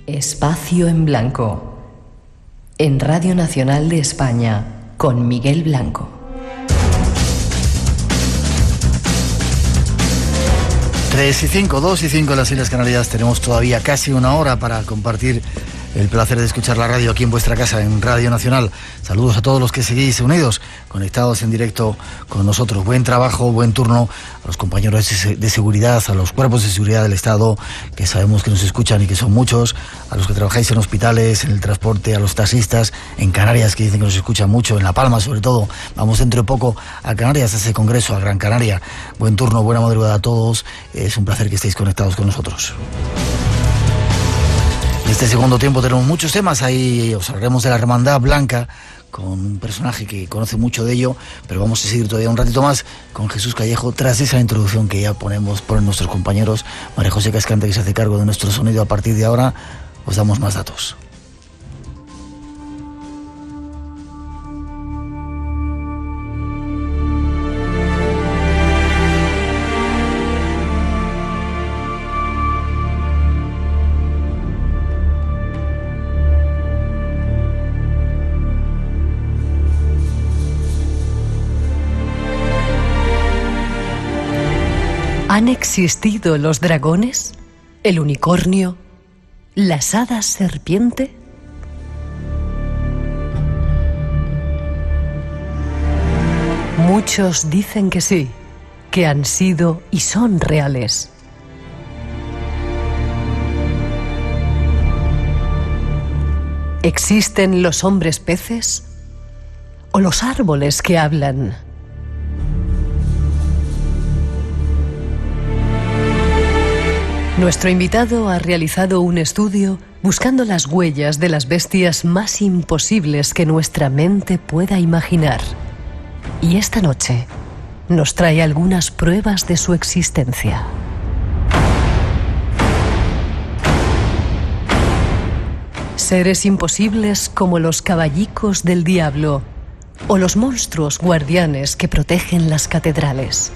Espacio en Blanco, en Radio Nacional de España, con Miguel Blanco. 3:05, 2:05 en las Islas Canarias. Tenemos todavía casi una hora para compartir el placer de escuchar la radio aquí en vuestra casa, en Radio Nacional. Saludos a todos los que seguís unidos, conectados en directo con nosotros. Buen trabajo, buen turno a los compañeros de seguridad, a los cuerpos de seguridad del Estado, que sabemos que nos escuchan y que son muchos, a los que trabajáis en hospitales, en el transporte, a los taxistas, en Canarias, que dicen que nos escuchan mucho, en La Palma sobre todo. Vamos dentro de poco a Canarias, a ese congreso, a Gran Canaria. Buen turno, buena madrugada a todos. Es un placer que estéis conectados con nosotros. En este segundo tiempo tenemos muchos temas. Ahí os hablaremos de la Hermandad Blanca, con un personaje que conoce mucho de ello, pero vamos a seguir todavía un ratito más con Jesús Callejo, tras esa introducción que ya ponen nuestros compañeros. María José Cascante, que se hace cargo de nuestro sonido. A partir de ahora os damos más datos. ¿Han existido los dragones? ¿El unicornio? ¿Las hadas serpiente? Muchos dicen que sí, que han sido y son reales. ¿Existen los hombres peces? ¿O los árboles que hablan? Nuestro invitado ha realizado un estudio buscando las huellas de las bestias más imposibles que nuestra mente pueda imaginar. Y esta noche nos trae algunas pruebas de su existencia. Seres imposibles como los caballicos del diablo o los monstruos guardianes que protegen las catedrales,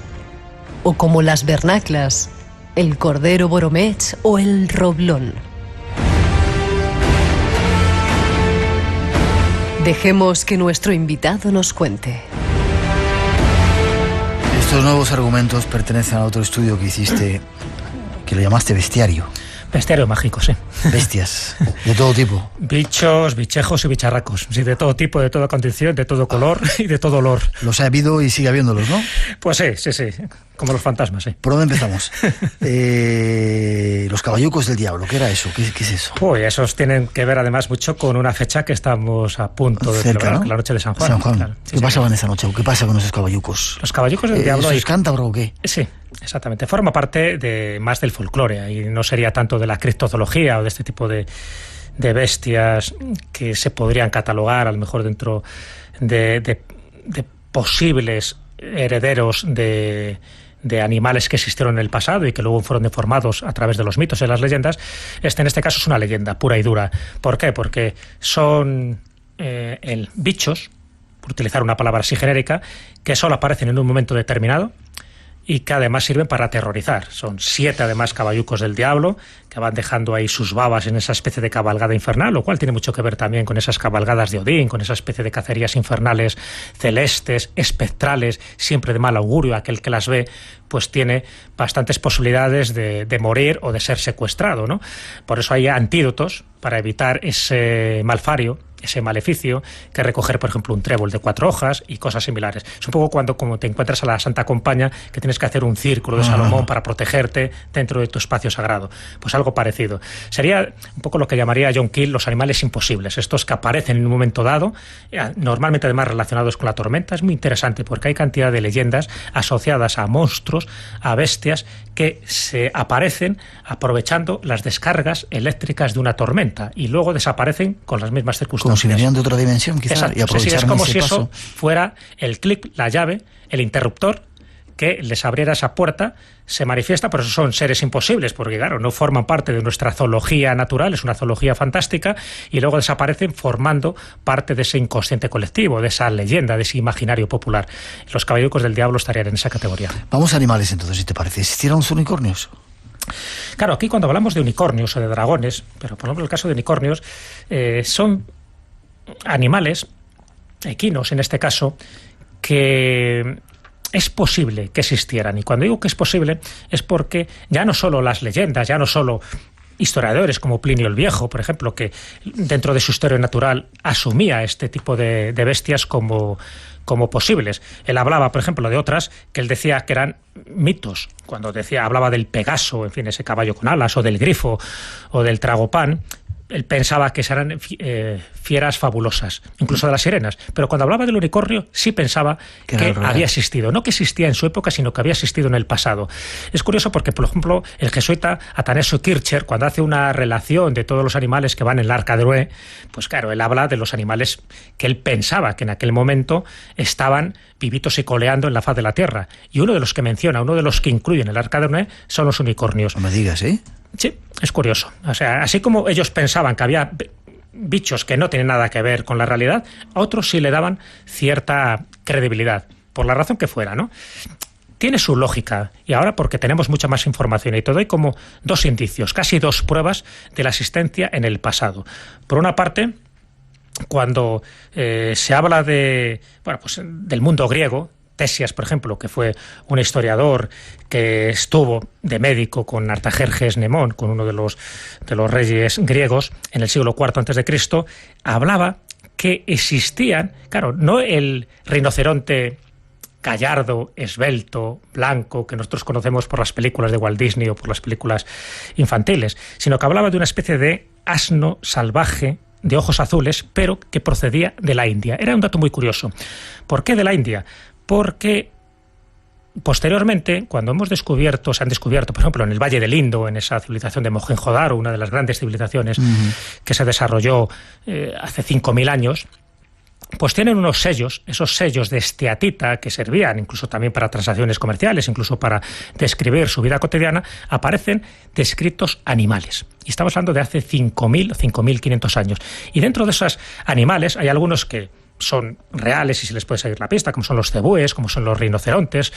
o como las vernaclas, el cordero boromech o el roblón. Dejemos que nuestro invitado nos cuente. Estos nuevos argumentos pertenecen a otro estudio que hiciste, que lo llamaste bestiario. Bestiario mágico, sí. Bestias, de todo tipo. Bichos, bichejos y bicharracos. Sí, de todo tipo, de toda condición, de todo color y de todo olor. Los ha habido y sigue habiéndolos, ¿no? Pues sí. Como los fantasmas, sí. ¿Por dónde empezamos? Los caballucos del diablo, ¿qué era eso? ¿Qué es eso? Uy, esos tienen que ver además mucho con una fecha que estamos a punto de celebrar, ¿no? La noche de San Juan. Claro. Sí, ¿qué pasaba en esa noche? ¿Qué pasa con esos caballucos? Los caballucos del diablo... ¿Eso es cántabro o qué? Sí. Exactamente, forma parte más del folclore y no sería tanto de la criptozoología o de este tipo de bestias que se podrían catalogar a lo mejor dentro de posibles herederos de animales que existieron en el pasado y que luego fueron deformados a través de los mitos y las leyendas. En este caso es una leyenda pura y dura. ¿Por qué? Porque son bichos, por utilizar una palabra así genérica, que solo aparecen en un momento determinado y que además sirven para aterrorizar. Son 7 además caballucos del diablo que van dejando ahí sus babas en esa especie de cabalgada infernal, lo cual tiene mucho que ver también con esas cabalgadas de Odín, con esa especie de cacerías infernales celestes, espectrales, siempre de mal augurio. Aquel que las ve pues tiene bastantes posibilidades de morir o de ser secuestrado, ¿no? Por eso hay antídotos para evitar ese malfario, ese maleficio, que recoger, por ejemplo, un trébol de 4 hojas y cosas similares. Es un poco como te encuentras a la Santa Compaña, que tienes que hacer un círculo de Salomón para protegerte dentro de tu espacio sagrado. Pues algo parecido. Sería un poco lo que llamaría John Keel los animales imposibles, estos que aparecen en un momento dado, normalmente además relacionados con la tormenta. Es muy interesante porque hay cantidad de leyendas asociadas a monstruos, a bestias que se aparecen aprovechando las descargas eléctricas de una tormenta y luego desaparecen con las mismas circunstancias. Como si venían de otra dimensión, quizás. Exacto. Y aprovecharon es como ese si paso. eso fuera el clic, la llave, el interruptor que les abriera esa puerta. Se manifiesta, por eso son seres imposibles, porque claro, no forman parte de nuestra zoología natural, es una zoología fantástica, y luego desaparecen formando parte de ese inconsciente colectivo, de esa leyenda, de ese imaginario popular. Los caballucos del diablo estarían en esa categoría. Vamos a animales entonces, si te parece. ¿Existieron los unicornios? Claro, aquí cuando hablamos de unicornios o de dragones, pero por ejemplo el caso de unicornios, son animales, equinos en este caso, que es posible que existieran. Y cuando digo que es posible es porque ya no solo las leyendas, ya no solo historiadores como Plinio el Viejo, por ejemplo, que dentro de su historia natural asumía este tipo de bestias como posibles. Él hablaba, por ejemplo, de otras que él decía que eran mitos. Cuando hablaba del Pegaso, en fin, ese caballo con alas, o del grifo, o del Tragopán, él pensaba que eran fieras fabulosas, incluso de las sirenas. Pero cuando hablaba del unicornio, sí pensaba que había existido. No que existía en su época, sino que había existido en el pasado. Es curioso porque, por ejemplo, el jesuita Atanasio Kircher, cuando hace una relación de todos los animales que van en el Arca de Noé, pues claro, él habla de los animales que él pensaba que en aquel momento estaban vivitos y coleando en la faz de la tierra. Y uno de los que menciona, uno de los que incluye en el Arca de Noé, son los unicornios. No me digas, ¿eh? Sí, es curioso. O sea, así como ellos pensaban que había bichos que no tienen nada que ver con la realidad, a otros sí le daban cierta credibilidad, por la razón que fuera, ¿no? Tiene su lógica, y ahora porque tenemos mucha más información, y te doy como 2 indicios, casi 2 pruebas de la existencia en el pasado. Por una parte, cuando se habla del mundo griego, Ctesias, por ejemplo, que fue un historiador que estuvo de médico con Artajerjes Nemón, con uno de los reyes griegos en el siglo IV a.C., hablaba que existían, claro, no el rinoceronte gallardo, esbelto, blanco, que nosotros conocemos por las películas de Walt Disney o por las películas infantiles, sino que hablaba de una especie de asno salvaje de ojos azules, pero que procedía de la India. Era un dato muy curioso. ¿Por qué de la India? Porque posteriormente, cuando se han descubierto, por ejemplo, en el Valle del Indo, en esa civilización de Mohenjo-Daro, una de las grandes civilizaciones que se desarrolló hace 5.000 años, pues tienen unos sellos, esos sellos de esteatita que servían incluso también para transacciones comerciales, incluso para describir su vida cotidiana, aparecen descritos animales. Y estamos hablando de hace 5.000 o 5.500 años. Y dentro de esos animales hay algunos que son reales y se les puede seguir la pista, como son los cebúes, como son los rinocerontes.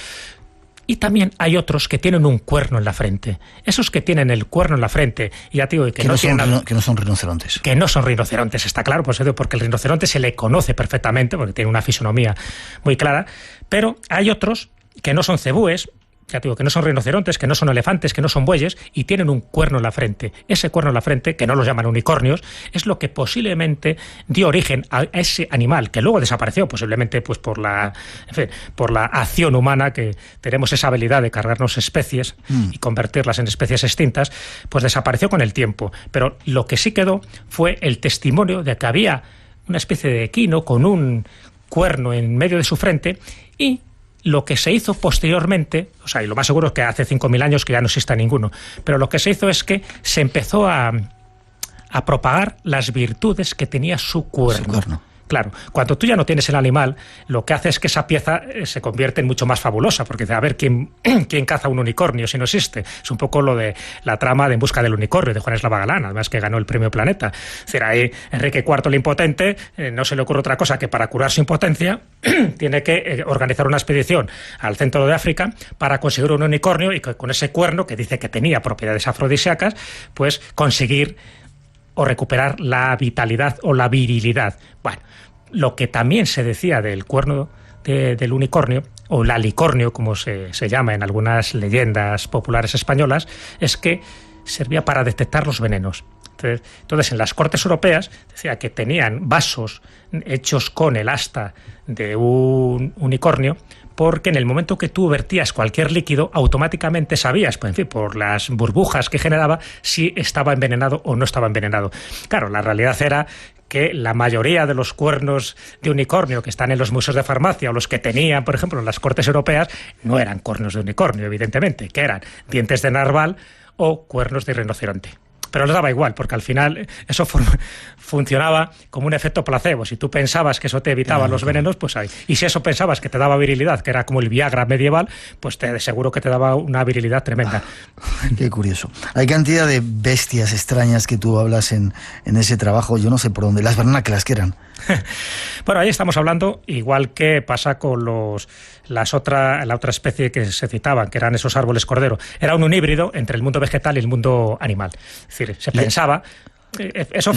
Y también hay otros que tienen un cuerno en la frente. Esos que tienen el cuerno en la frente, y ya te digo, que no son rinocerontes. Que no son rinocerontes, está claro, porque el rinoceronte se le conoce perfectamente, porque tiene una fisonomía muy clara, pero hay otros que no son cebúes, ya te digo, que no son rinocerontes, que no son elefantes, que no son bueyes, y tienen un cuerno en la frente. Ese cuerno en la frente, que no los llaman unicornios, es lo que posiblemente dio origen a ese animal, que luego desapareció, posiblemente pues por la acción humana, que tenemos esa habilidad de cargarnos especies y convertirlas en especies extintas, pues desapareció con el tiempo. Pero lo que sí quedó fue el testimonio de que había una especie de equino con un cuerno en medio de su frente, y lo que se hizo posteriormente, o sea, y lo más seguro es que hace 5.000 años que ya no exista ninguno, pero lo que se hizo es que se empezó a propagar las virtudes que tenía su cuerno. Claro, cuando tú ya no tienes el animal, lo que hace es que esa pieza se convierte en mucho más fabulosa, porque a ver, ¿quién caza un unicornio si no existe? Es un poco lo de la trama de En busca del unicornio de Juan Eslava Galán, además que ganó el premio Planeta. Es decir, ahí Enrique IV el Impotente no se le ocurre otra cosa que para curar su impotencia tiene que organizar una expedición al centro de África para conseguir un unicornio y con ese cuerno, que dice que tenía propiedades afrodisíacas, pues conseguir o recuperar la vitalidad o la virilidad. Bueno, lo que también se decía del cuerno del unicornio, o lalicornio, como se llama en algunas leyendas populares españolas, es que servía para detectar los venenos. Entonces, en las cortes europeas decía que tenían vasos hechos con el asta de un unicornio, porque en el momento que tú vertías cualquier líquido, automáticamente sabías, pues, en fin, por las burbujas que generaba, si estaba envenenado o no estaba envenenado. Claro, la realidad era que la mayoría de los cuernos de unicornio que están en los museos de farmacia, o los que tenían, por ejemplo, en las cortes europeas, no eran cuernos de unicornio, evidentemente, que eran dientes de narval o cuernos de rinoceronte. pero les daba igual, porque al final eso funcionaba como un efecto placebo. Si tú pensabas que eso te evitaba los venenos, pues ahí. Y si eso pensabas que te daba virilidad, que era como el Viagra medieval, pues te seguro que te daba una virilidad tremenda. Qué curioso. Hay cantidad de bestias extrañas que tú hablas en ese trabajo, yo no sé por dónde, las vernáculas, ¿qué eran? Bueno, ahí estamos hablando, igual que pasa con la otra especie que se citaban, que eran esos árboles cordero. Era un híbrido entre el mundo vegetal y el mundo animal. Es decir, se pensaba... Eso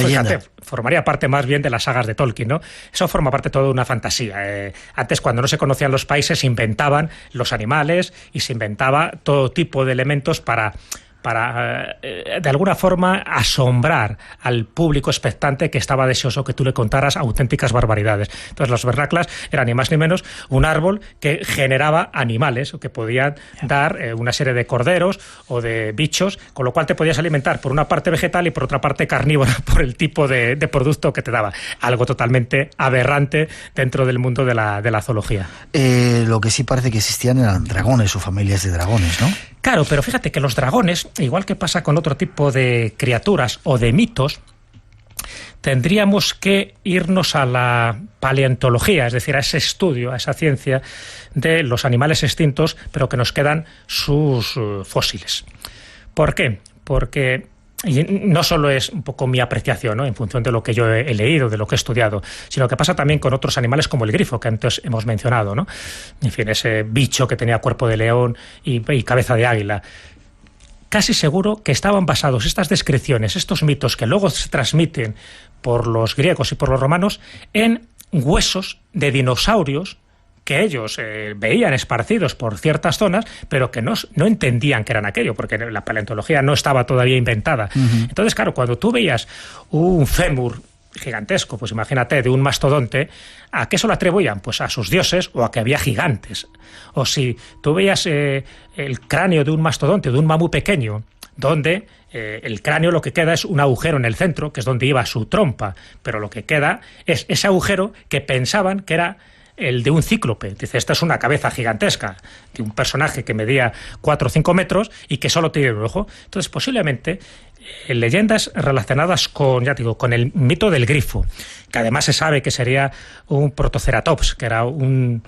formaría parte más bien de las sagas de Tolkien, ¿no? Eso forma parte toda de una fantasía. Antes, cuando no se conocían los países, se inventaban los animales y se inventaba todo tipo de elementos para de alguna forma asombrar al público expectante que estaba deseoso que tú le contaras auténticas barbaridades. Entonces los vernáculas eran ni más ni menos un árbol que generaba animales o que podían dar una serie de corderos o de bichos, con lo cual te podías alimentar por una parte vegetal y por otra parte carnívora por el tipo de producto que te daba. Algo totalmente aberrante dentro del mundo de la zoología. Lo que sí parece que existían eran dragones o familias de dragones, ¿no? Claro, pero fíjate que los dragones, igual que pasa con otro tipo de criaturas o de mitos, tendríamos que irnos a la paleontología, es decir, a ese estudio, a esa ciencia de los animales extintos, pero que nos quedan sus fósiles. ¿Por qué? Porque y no solo es un poco mi apreciación, ¿no?, en función de lo que yo he leído, de lo que he estudiado, sino que pasa también con otros animales como el grifo, que antes hemos mencionado, ¿no? En fin, ese bicho que tenía cuerpo de león y cabeza de águila. Casi seguro que estaban basados estas descripciones, estos mitos que luego se transmiten por los griegos y por los romanos, en huesos de dinosaurios que ellos veían esparcidos por ciertas zonas, pero que no entendían que eran aquello, porque la paleontología no estaba todavía inventada. Entonces, claro, cuando tú veías un fémur gigantesco, pues imagínate, de un mastodonte, ¿a qué se lo atribuían? Pues a sus dioses o a que había gigantes. O si tú veías el cráneo de un mastodonte, de un mamú pequeño, donde el cráneo lo que queda es un agujero en el centro, que es donde iba su trompa, pero lo que queda es ese agujero que pensaban que era el de un cíclope. Dice, esta es una cabeza gigantesca de un personaje que medía 4 o 5 metros y que solo tiene un ojo. Entonces, posiblemente, leyendas relacionadas con, ya digo, con el mito del grifo, que además se sabe que sería un protoceratops, que era un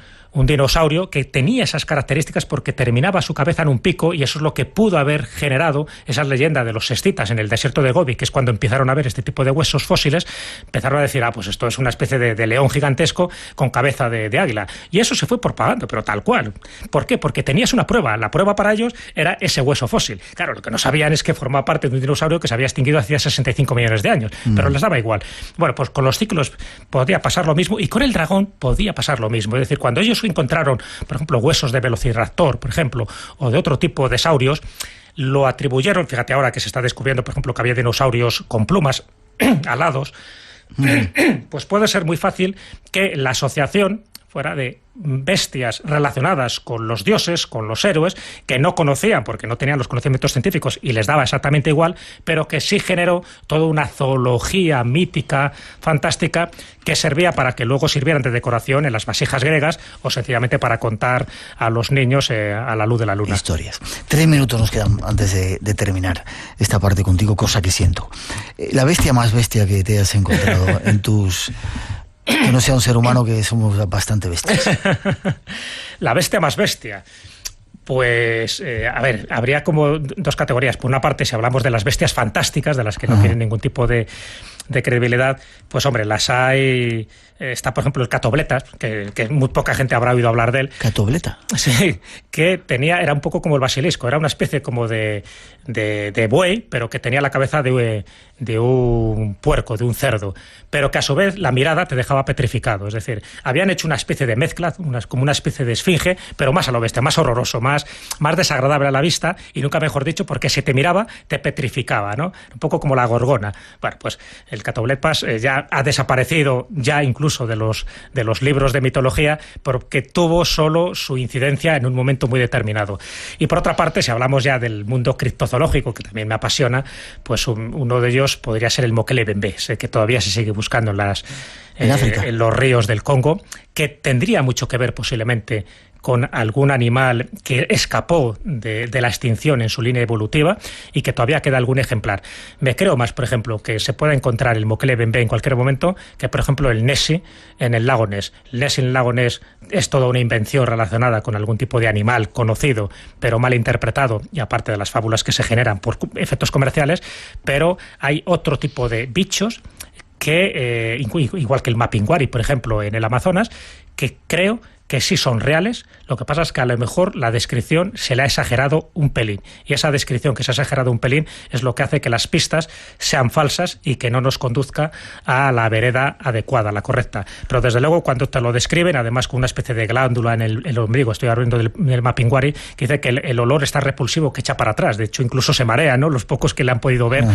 dinosaurio que tenía esas características porque terminaba su cabeza en un pico, y eso es lo que pudo haber generado esas leyendas de los escitas en el desierto de Gobi, que es cuando empezaron a ver este tipo de huesos fósiles. Empezaron a decir, pues esto es una especie de león gigantesco con cabeza de águila. Y eso se fue propagando, pero tal cual. ¿Por qué? Porque tenías una prueba. La prueba para ellos era ese hueso fósil. Claro, lo que no sabían es que formaba parte de un dinosaurio que se había extinguido hacía 65 millones de años, pero les daba igual. Bueno, pues con los ciclos podía pasar lo mismo, y con el dragón podía pasar lo mismo. Es decir, cuando ellos encontraron, por ejemplo, huesos de velociraptor, por ejemplo, o de otro tipo de saurios, lo atribuyeron, fíjate ahora que se está descubriendo, por ejemplo, que había dinosaurios con plumas alados, pues puede ser muy fácil que la asociación fuera de bestias relacionadas con los dioses, con los héroes, que no conocían porque no tenían los conocimientos científicos y les daba exactamente igual, pero que sí generó toda una zoología mítica, fantástica, que servía para que luego sirvieran de decoración en las vasijas griegas o sencillamente para contar a los niños a la luz de la luna. Historias. 3 minutos nos quedan antes de terminar esta parte contigo, cosa que siento. La bestia más bestia que te has encontrado en tus... Que no sea un ser humano, que somos bastante bestias. La bestia más bestia. Pues, a ver, habría como 2 categorías. Por una parte, si hablamos de las bestias fantásticas, de las que no tienen ningún tipo de credibilidad, pues hombre, las hay. Está, por ejemplo, el catobletas, que muy poca gente habrá oído hablar de él. ¿Catobleta? Sí, que era un poco como el basilisco, era una especie como de buey, pero que tenía la cabeza de un puerco, de un cerdo, pero que a su vez la mirada te dejaba petrificado. Es decir, habían hecho una especie de mezcla, como una especie de esfinge, pero más a lo bestia, más horroroso, más desagradable a la vista, y nunca mejor dicho, porque si te miraba, te petrificaba, ¿no? Un poco como la gorgona. Bueno, pues el catoblepas ya ha desaparecido, ya incluso de los libros de mitología, porque tuvo solo su incidencia en un momento muy determinado. Y por otra parte, si hablamos ya del mundo criptozoológico, que también me apasiona, pues uno de ellos podría ser el Mokele Bembe, que todavía se sigue buscando en África, en los ríos del Congo, que tendría mucho que ver posiblemente con algún animal que escapó de la extinción en su línea evolutiva y que todavía queda algún ejemplar. Me creo más, por ejemplo, que se pueda encontrar el Mokele bembe en cualquier momento que, por ejemplo, el Nessie en el lago Ness. El Nessie en el lago Ness es toda una invención relacionada con algún tipo de animal conocido, pero mal interpretado, y aparte de las fábulas que se generan por efectos comerciales, pero hay otro tipo de bichos que, igual que el mapinguari, por ejemplo, en el Amazonas, que creo que sí son reales. Lo que pasa es que a lo mejor la descripción se le ha exagerado un pelín, y esa descripción que se ha exagerado un pelín es lo que hace que las pistas sean falsas y que no nos conduzca a la vereda adecuada, la correcta. Pero desde luego, cuando te lo describen, además con una especie de glándula en el ombligo, estoy hablando del mapinguari, que dice que el olor está repulsivo, que echa para atrás, de hecho incluso se marea, ¿no?, los pocos que le han podido ver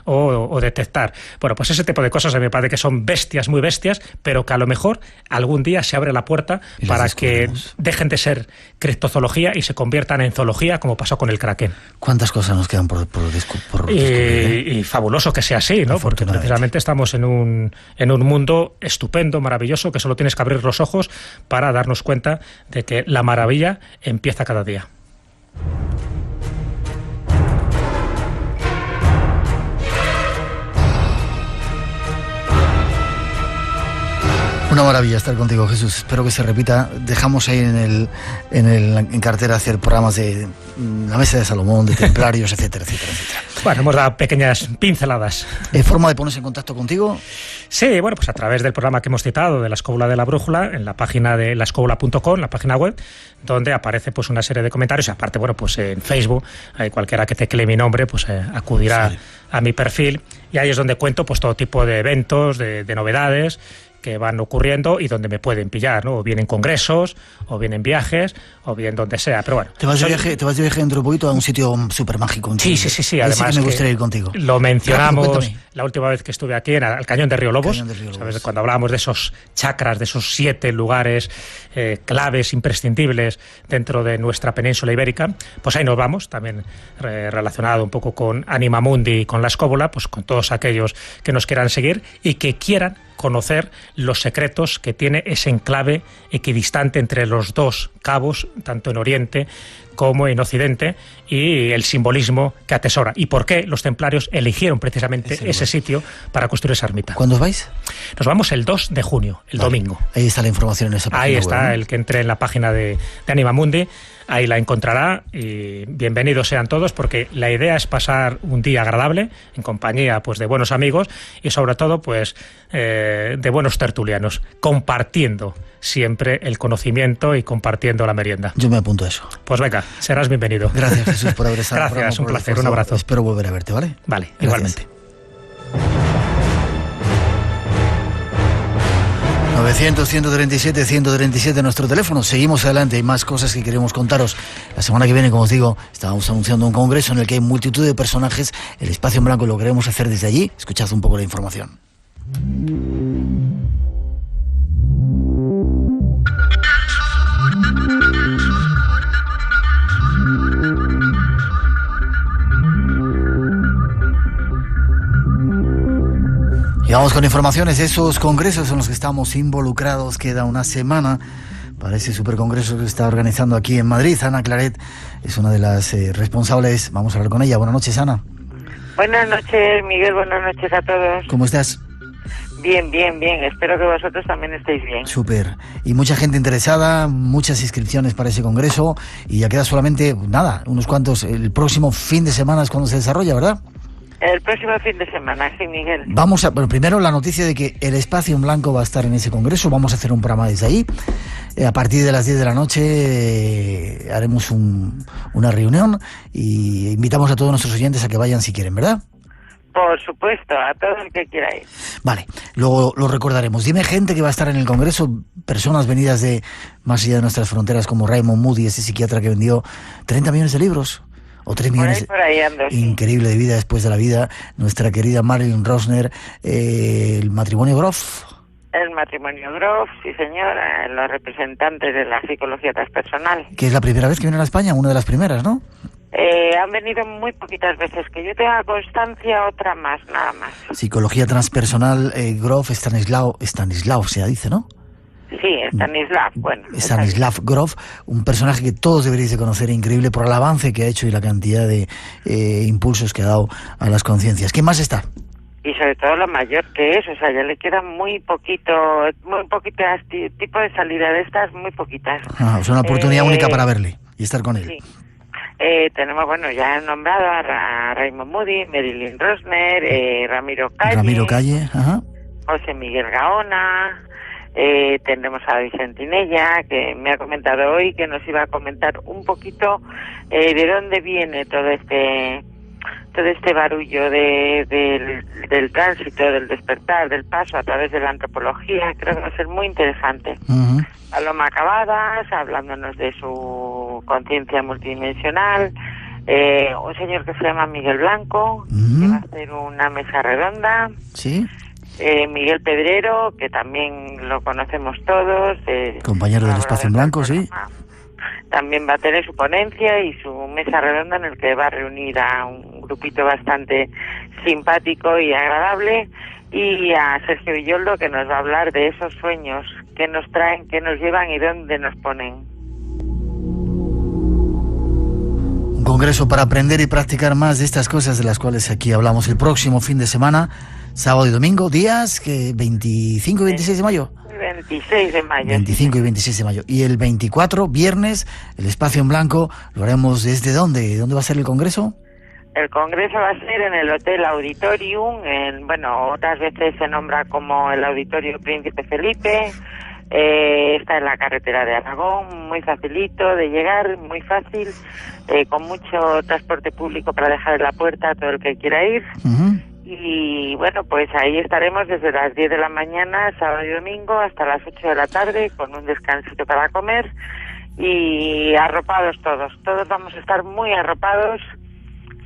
o detectar. Bueno, pues ese tipo de cosas a mí me parece que son bestias, muy bestias, pero que a lo mejor algún día se abre la puerta para que dejen de ser criptozoología y se conviertan en zoología, como pasó con el kraken. ¿Cuántas cosas nos quedan por descubrir? Y fabuloso que sea así, ¿no? Porque precisamente estamos en un mundo estupendo, maravilloso, que solo tienes que abrir los ojos para darnos cuenta de que la maravilla empieza cada día. Una maravilla estar contigo, Jesús. Espero que se repita. Dejamos ahí en cartera hacer programas de la Mesa de Salomón, de templarios, etcétera, etcétera, etcétera. Bueno, hemos dado pequeñas pinceladas. ¿Forma de ponerse en contacto contigo? Sí, bueno, pues a través del programa que hemos citado de La Escóbula de la Brújula, en la página de laescobula.com, la página web, donde aparece pues una serie de comentarios. Y aparte, bueno, pues en Facebook, cualquiera que teclee mi nombre, pues acudirá a mi perfil, y ahí es donde cuento pues todo tipo de eventos, de novedades que van ocurriendo y donde me pueden pillar, ¿no? O bien en congresos, o bien en viajes, o bien donde sea. Pero bueno, te vas de viaje dentro de un poquito a un sitio súper mágico. Sí. Además, sí que me gustaría ir contigo. Lo mencionamos la última vez que estuve aquí, al Cañón de Río Lobos. ¿Sabes? Cuando hablábamos de esos chakras, de esos 7 lugares claves, imprescindibles dentro de nuestra península ibérica, pues ahí nos vamos, también relacionado un poco con Anima Mundi y con La Escóbula, pues con todos aquellos que nos quieran seguir y que quieran conocer los secretos que tiene ese enclave equidistante entre los dos cabos, tanto en Oriente como en Occidente, y el simbolismo que atesora. ¿Y por qué los templarios eligieron precisamente ese sitio para construir esa ermita? ¿Cuándo os vais? Nos vamos el 2 de junio, el domingo. Ahí está la información en esa página. Ahí está, el que entre en la página de Anima Mundi, ahí la encontrará, y bienvenidos sean todos, porque la idea es pasar un día agradable en compañía pues de buenos amigos y sobre todo pues de buenos tertulianos, compartiendo siempre el conocimiento y compartiendo la merienda. Yo me apunto a eso. Pues venga, serás bienvenido. Gracias, Jesús, por haber estado. Gracias, un placer, un abrazo. Espero volver a verte, ¿vale? Vale, gracias. Igualmente. 900-137-137 nuestro teléfono. Seguimos adelante, hay más cosas que queremos contaros. La semana que viene, como os digo, estábamos anunciando un congreso en el que hay multitud de personajes. El Espacio en Blanco lo queremos hacer desde allí. Escuchad un poco la información. Y vamos con informaciones de esos congresos en los que estamos involucrados. Queda una semana para ese supercongreso que se está organizando aquí en Madrid. Ana Claret es una de las responsables. Vamos a hablar con ella. Buenas noches, Ana. Buenas noches, Miguel. Buenas noches a todos. ¿Cómo estás? Bien. Espero que vosotros también estéis bien. Súper. Y mucha gente interesada, muchas inscripciones para ese congreso. Y ya queda solamente, nada, unos cuantos. El próximo fin de semana es cuando se desarrolla, ¿verdad? El próximo fin de semana, sí, Miguel. Bueno, primero la noticia de que el Espacio en Blanco va a estar en ese congreso. Vamos a hacer un programa desde ahí. A partir de las 10 de la noche haremos una reunión y invitamos a todos nuestros oyentes a que vayan si quieren, ¿verdad? Por supuesto, a todo el que quiera ir. Vale, luego lo recordaremos. Dime gente que va a estar en el congreso, personas venidas de más allá de nuestras fronteras, como Raymond Moody, ese psiquiatra que vendió 30 millones de libros. O 3 millones. Por ahí ando, sí. Increíble, de vida después de la vida. Nuestra querida Marilyn Rosner, el matrimonio Groff. El matrimonio Groff, sí señora, los representantes de la psicología transpersonal. Que es la primera vez que vienen a España, una de las primeras, ¿no? Han venido muy poquitas veces, que yo tenga constancia, otra más, nada más. Psicología transpersonal, Groff, Stanislao se dice, ¿no? Sí, Stanislav, bueno. Stanislav Grof, un personaje que todos deberíais de conocer, increíble por el avance que ha hecho y la cantidad de impulsos que ha dado a las conciencias. ¿Quién más está? Y sobre todo lo mayor que es, o sea, ya le queda muy poquitas tipo de salida de estas, muy poquitas. Es una oportunidad única para verle y estar con él. Sí. Tenemos, bueno, ya he nombrado a Raymond Moody, Marilyn Rosner, Ramiro Calle, José Miguel Gaona, tendremos a Vicentinella, que me ha comentado hoy que nos iba a comentar un poquito de dónde viene todo este barullo del tránsito, del despertar, del paso a través de la antropología. Creo que va a ser muy interesante. Paloma Cavadas, hablándonos de su conciencia multidimensional, un señor que se llama Miguel Blanco, que va a hacer una mesa redonda. Sí. Miguel Pedrero, que también lo conocemos todos. Compañero del Espacio en Blanco, sí. También va a tener su ponencia y su mesa redonda, en el que va a reunir a un grupito bastante simpático y agradable, y a Sergio Villoldo, que nos va a hablar de esos sueños que nos traen, que nos llevan y dónde nos ponen. Un congreso para aprender y practicar más de estas cosas de las cuales aquí hablamos el próximo fin de semana, sábado y domingo, días que 25 y 26 de mayo. 26 de mayo. 25 y 26 de mayo. Y el 24, viernes, el Espacio en Blanco, lo haremos ¿desde dónde? ¿Dónde va a ser el congreso? El congreso va a ser en el Hotel Auditorium, otras veces se nombra como el Auditorio Príncipe Felipe. Está en la carretera de Aragón, muy facilito de llegar, muy fácil, con mucho transporte público para dejar en la puerta a todo el que quiera ir. Y bueno, pues ahí estaremos desde las 10 de la mañana, sábado y domingo, hasta las 8 de la tarde, con un descansito para comer, y arropados todos vamos a estar muy arropados.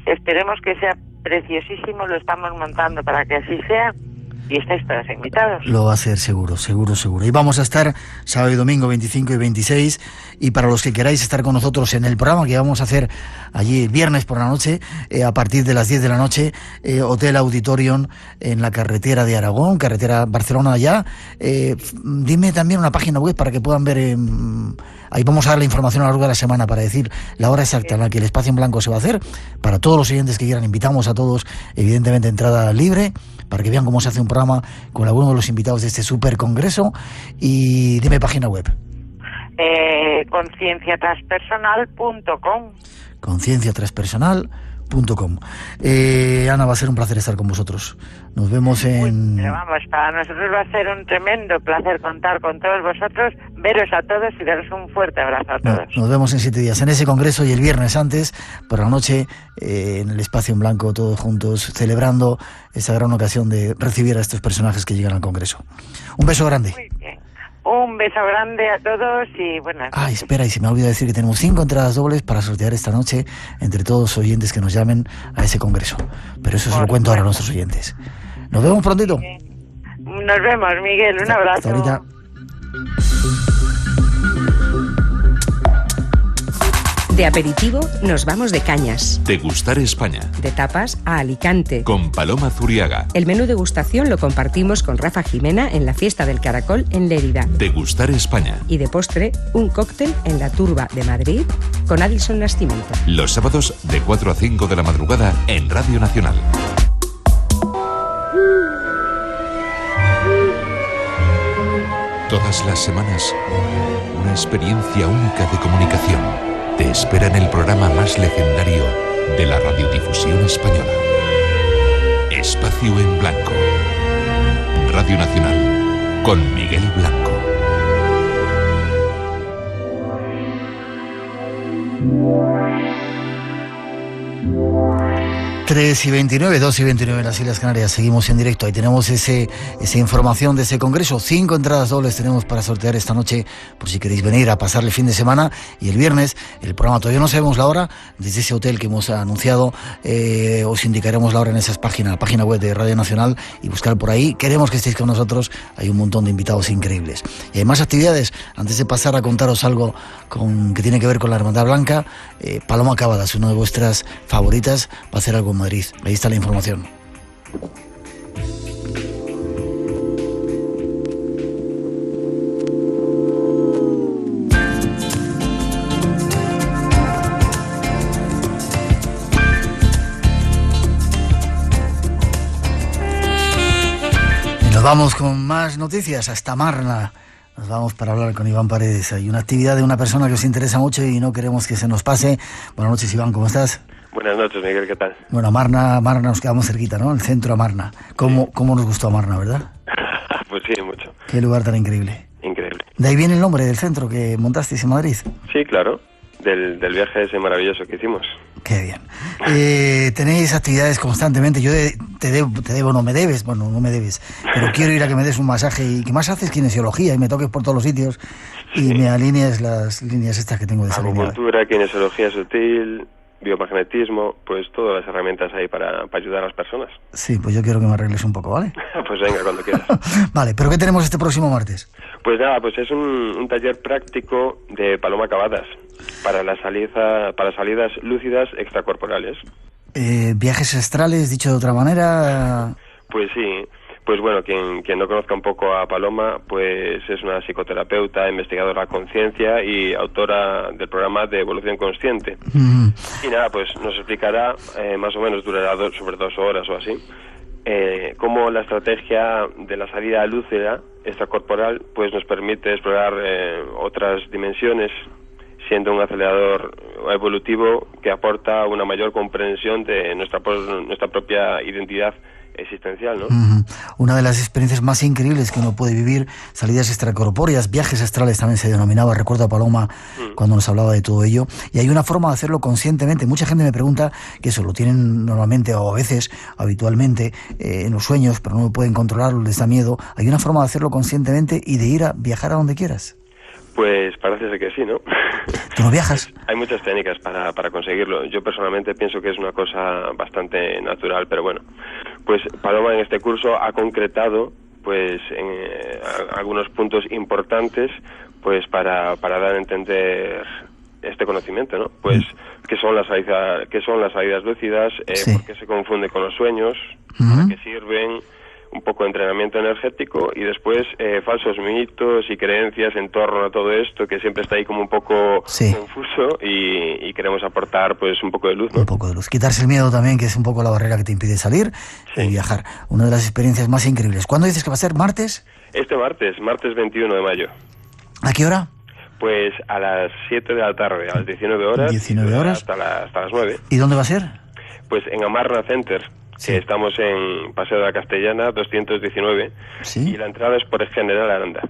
Esperemos que sea preciosísimo, lo estamos montando para que así sea, y estáis todos invitados. Lo va a ser seguro. Y vamos a estar sábado y domingo 25 y 26, y para los que queráis estar con nosotros en el programa que vamos a hacer allí viernes por la noche, a partir de las 10 de la noche, Hotel Auditorium en la carretera de Aragón, carretera Barcelona allá. Dime también una página web para que puedan ver, ahí vamos a dar la información a lo largo de la semana para decir la hora exacta en la que el Espacio en Blanco se va a hacer. Para todos los oyentes que quieran, invitamos a todos, evidentemente entrada libre, para que vean cómo se hace un programa con algunos de los invitados de este super congreso. Y dime página web. Concienciatranspersonal.com. Concienciatranspersonal.com. Ana, va a ser un placer estar con vosotros. Nos vemos en... Pero vamos, para nosotros va a ser un tremendo placer contar con todos vosotros, veros a todos y daros un fuerte abrazo a todos. Nos vemos en 7 días en ese congreso, y el viernes antes, por la noche, en el Espacio en Blanco, todos juntos, celebrando esa gran ocasión de recibir a estos personajes que llegan al congreso. Un beso grande. Muy bien. Un beso grande a todos y buenas noches. Espera, y se me ha olvidado decir que tenemos 5 entradas dobles para sortear esta noche entre todos los oyentes que nos llamen a ese congreso. Pero eso se lo cuento ahora a nuestros oyentes. Nos vemos prontito. Nos vemos, Miguel. Un abrazo. Hasta ahorita. De aperitivo nos vamos de cañas. Degustar España. De tapas a Alicante. Con Paloma Zuriaga. El menú degustación lo compartimos con Rafa Jimena en la Fiesta del Caracol en Lérida. Degustar España. Y de postre, un cóctel en la Turba de Madrid con Addison Nascimento. Los sábados de 4 a 5 de la madrugada en Radio Nacional. Todas las semanas, una experiencia única de comunicación te espera en el programa más legendario de la radiodifusión española. Espacio en Blanco. Radio Nacional, con Miguel Blanco. Tres y 29, 2 y 29 en las Islas Canarias. Seguimos en directo. Ahí tenemos esa información de ese congreso. 5 entradas dobles tenemos para sortear esta noche, por si queréis venir a pasar el fin de semana. Y el viernes, el programa, todavía no sabemos la hora, desde ese hotel que hemos anunciado, os indicaremos la hora en esas páginas, la página web de Radio Nacional, y buscar por ahí. Queremos que estéis con nosotros. Hay un montón de invitados increíbles. Y hay más actividades. Antes de pasar a contaros algo que tiene que ver con la Hermandad Blanca, Paloma Cavadas, una de vuestras favoritas, va a hacer algo en Madrid. Ahí está la información. vamos con más noticias hasta Marna. Nos vamos para hablar con Iván Paredes. Hay una actividad de una persona que os interesa mucho y no queremos que se nos pase. Buenas noches, Iván, ¿cómo estás? Buenas noches, Miguel, ¿qué tal? Bueno, Marna nos quedamos cerquita, ¿no? El centro a Marna. ¿Cómo nos gustó Marna, verdad? Pues sí, mucho. Qué lugar tan increíble. Increíble. ¿De ahí viene el nombre del centro que montasteis en Madrid? Sí, claro. Del viaje ese maravilloso que hicimos. Qué bien. Tenéis actividades constantemente. Yo te debo, no me debes, bueno, no me debes, pero quiero ir a que me des un masaje. ¿Y qué más haces? Kinesiología, y me toques por todos los sitios y me alinees las líneas estas que tengo desalineadas. Acupuntura, kinesiología sutil, biomagnetismo, pues todas las herramientas ahí para ayudar a las personas. Sí, pues yo quiero que me arregles un poco, ¿vale? Pues venga, cuando quieras. Vale, ¿pero qué tenemos este próximo martes? Pues nada, pues es un taller práctico de Paloma Cavadas para salidas lúcidas extracorporales. ¿Viajes astrales, dicho de otra manera? Pues sí. Pues bueno, quien no conozca un poco a Paloma, pues es una psicoterapeuta, investigadora de conciencia y autora del programa de Evolución Consciente. Y nada, pues nos explicará, más o menos durará sobre 2 horas o así, cómo la estrategia de la salida lúcida extracorporal pues nos permite explorar otras dimensiones, siendo un acelerador evolutivo que aporta una mayor comprensión de nuestra propia identidad existencial, ¿no? Una de las experiencias más increíbles que uno puede vivir, salidas extracorpóreas, viajes astrales también se denominaba, recuerdo a Paloma cuando nos hablaba de todo ello, y hay una forma de hacerlo conscientemente. Mucha gente me pregunta que eso lo tienen normalmente o a veces, habitualmente, en los sueños, pero no pueden controlarlo, les da miedo. Hay una forma de hacerlo conscientemente y de ir a viajar a donde quieras. Pues parece ser que sí, ¿no? ¿Tú no viajas? Hay muchas técnicas para conseguirlo. Yo personalmente pienso que es una cosa bastante natural, pero bueno. Pues Paloma en este curso ha concretado pues algunos puntos importantes pues para dar a entender este conocimiento, ¿no? Pues qué son las salidas lúcidas, sí. Por qué se confunde con los sueños, para qué sirven, un poco de entrenamiento energético y después falsos mitos y creencias en torno a todo esto que siempre está ahí como un poco confuso y queremos aportar pues un poco de luz, ¿no? Un poco de luz. Quitarse el miedo también, que es un poco la barrera que te impide salir y viajar. Una de las experiencias más increíbles. ¿Cuándo dices que va a ser? ¿Martes? Este martes 21 de mayo. ¿A qué hora? Pues a las 7 de la tarde, a las 19 horas. 19 horas. Hasta las 9. ¿Y dónde va a ser? Pues en Amarna Center. Sí. Estamos en Paseo de la Castellana 219 y la entrada es por General Aranda.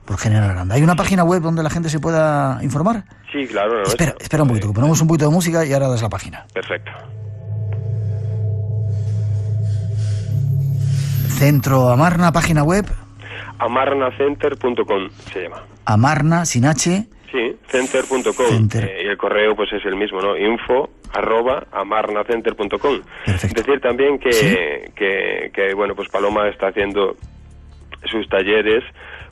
Por General Aranda. ¿Hay una página web donde la gente se pueda informar? Sí, claro. No, espera un poquito, que ponemos un poquito de música y ahora das la página. Perfecto. Centro Amarna, página web. amarnacenter.com se llama. Amarna, sin H. Sí, center.com. Y el correo pues es el mismo, ¿no? info@amarnacenter.com. Decir también que bueno, pues Paloma está haciendo sus talleres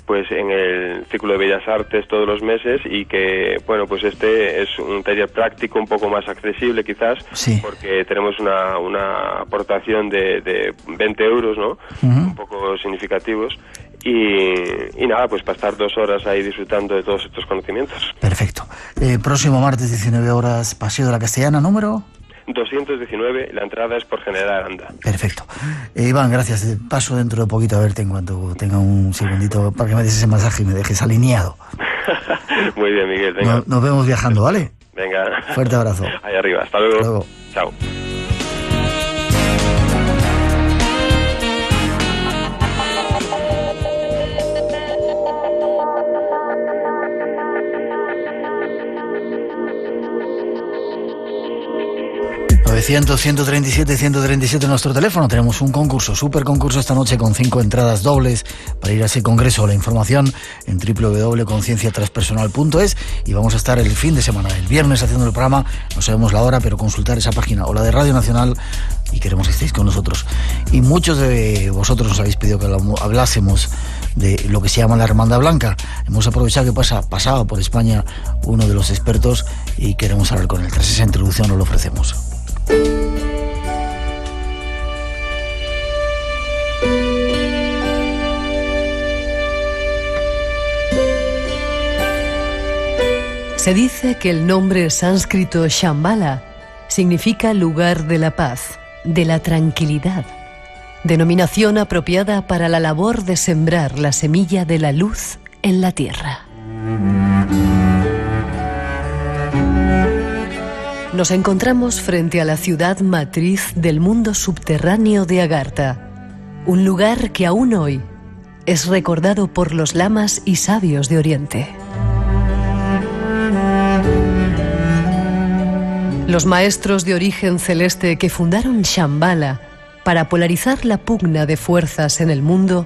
pues en el Círculo de Bellas Artes todos los meses y que, bueno, pues este es un taller práctico un poco más accesible quizás, porque tenemos una aportación de 20 euros, ¿no? Un poco significativos. Y nada, pues para estar 2 horas ahí disfrutando de todos estos conocimientos. Perfecto. Próximo martes, 19 horas, Paseo de la Castellana, ¿número? 219, la entrada es por General Aranda. Perfecto. Iván, gracias. Paso dentro de poquito a verte en cuanto tenga un segundito para que me des ese masaje y me dejes alineado. Muy bien, Miguel. Venga. Nos vemos viajando, ¿vale? Venga. Fuerte abrazo. Ahí arriba. Hasta luego. Hasta luego. Chao. 900-137-137 en nuestro teléfono. Tenemos un concurso, super concurso esta noche con 5 entradas dobles para ir a ese congreso. La información en www.concienciatranspersonal.es y vamos a estar el fin de semana, el viernes haciendo el programa, no sabemos la hora, pero consultar esa página o la de Radio Nacional y queremos que estéis con nosotros. Y muchos de vosotros nos habéis pedido que hablásemos de lo que se llama la Hermandad Blanca. Hemos aprovechado que pasaba por España uno de los expertos y queremos hablar con él. Tras esa introducción nos lo ofrecemos. Se dice que el nombre sánscrito Shambhala significa lugar de la paz, de la tranquilidad. denominación apropiada para la labor de sembrar la semilla de la luz en la tierra. Nos encontramos frente a la ciudad matriz del mundo subterráneo de Agartha, un lugar que aún hoy es recordado por los lamas y sabios de Oriente. Los maestros de origen celeste que fundaron Shambhala para polarizar la pugna de fuerzas en el mundo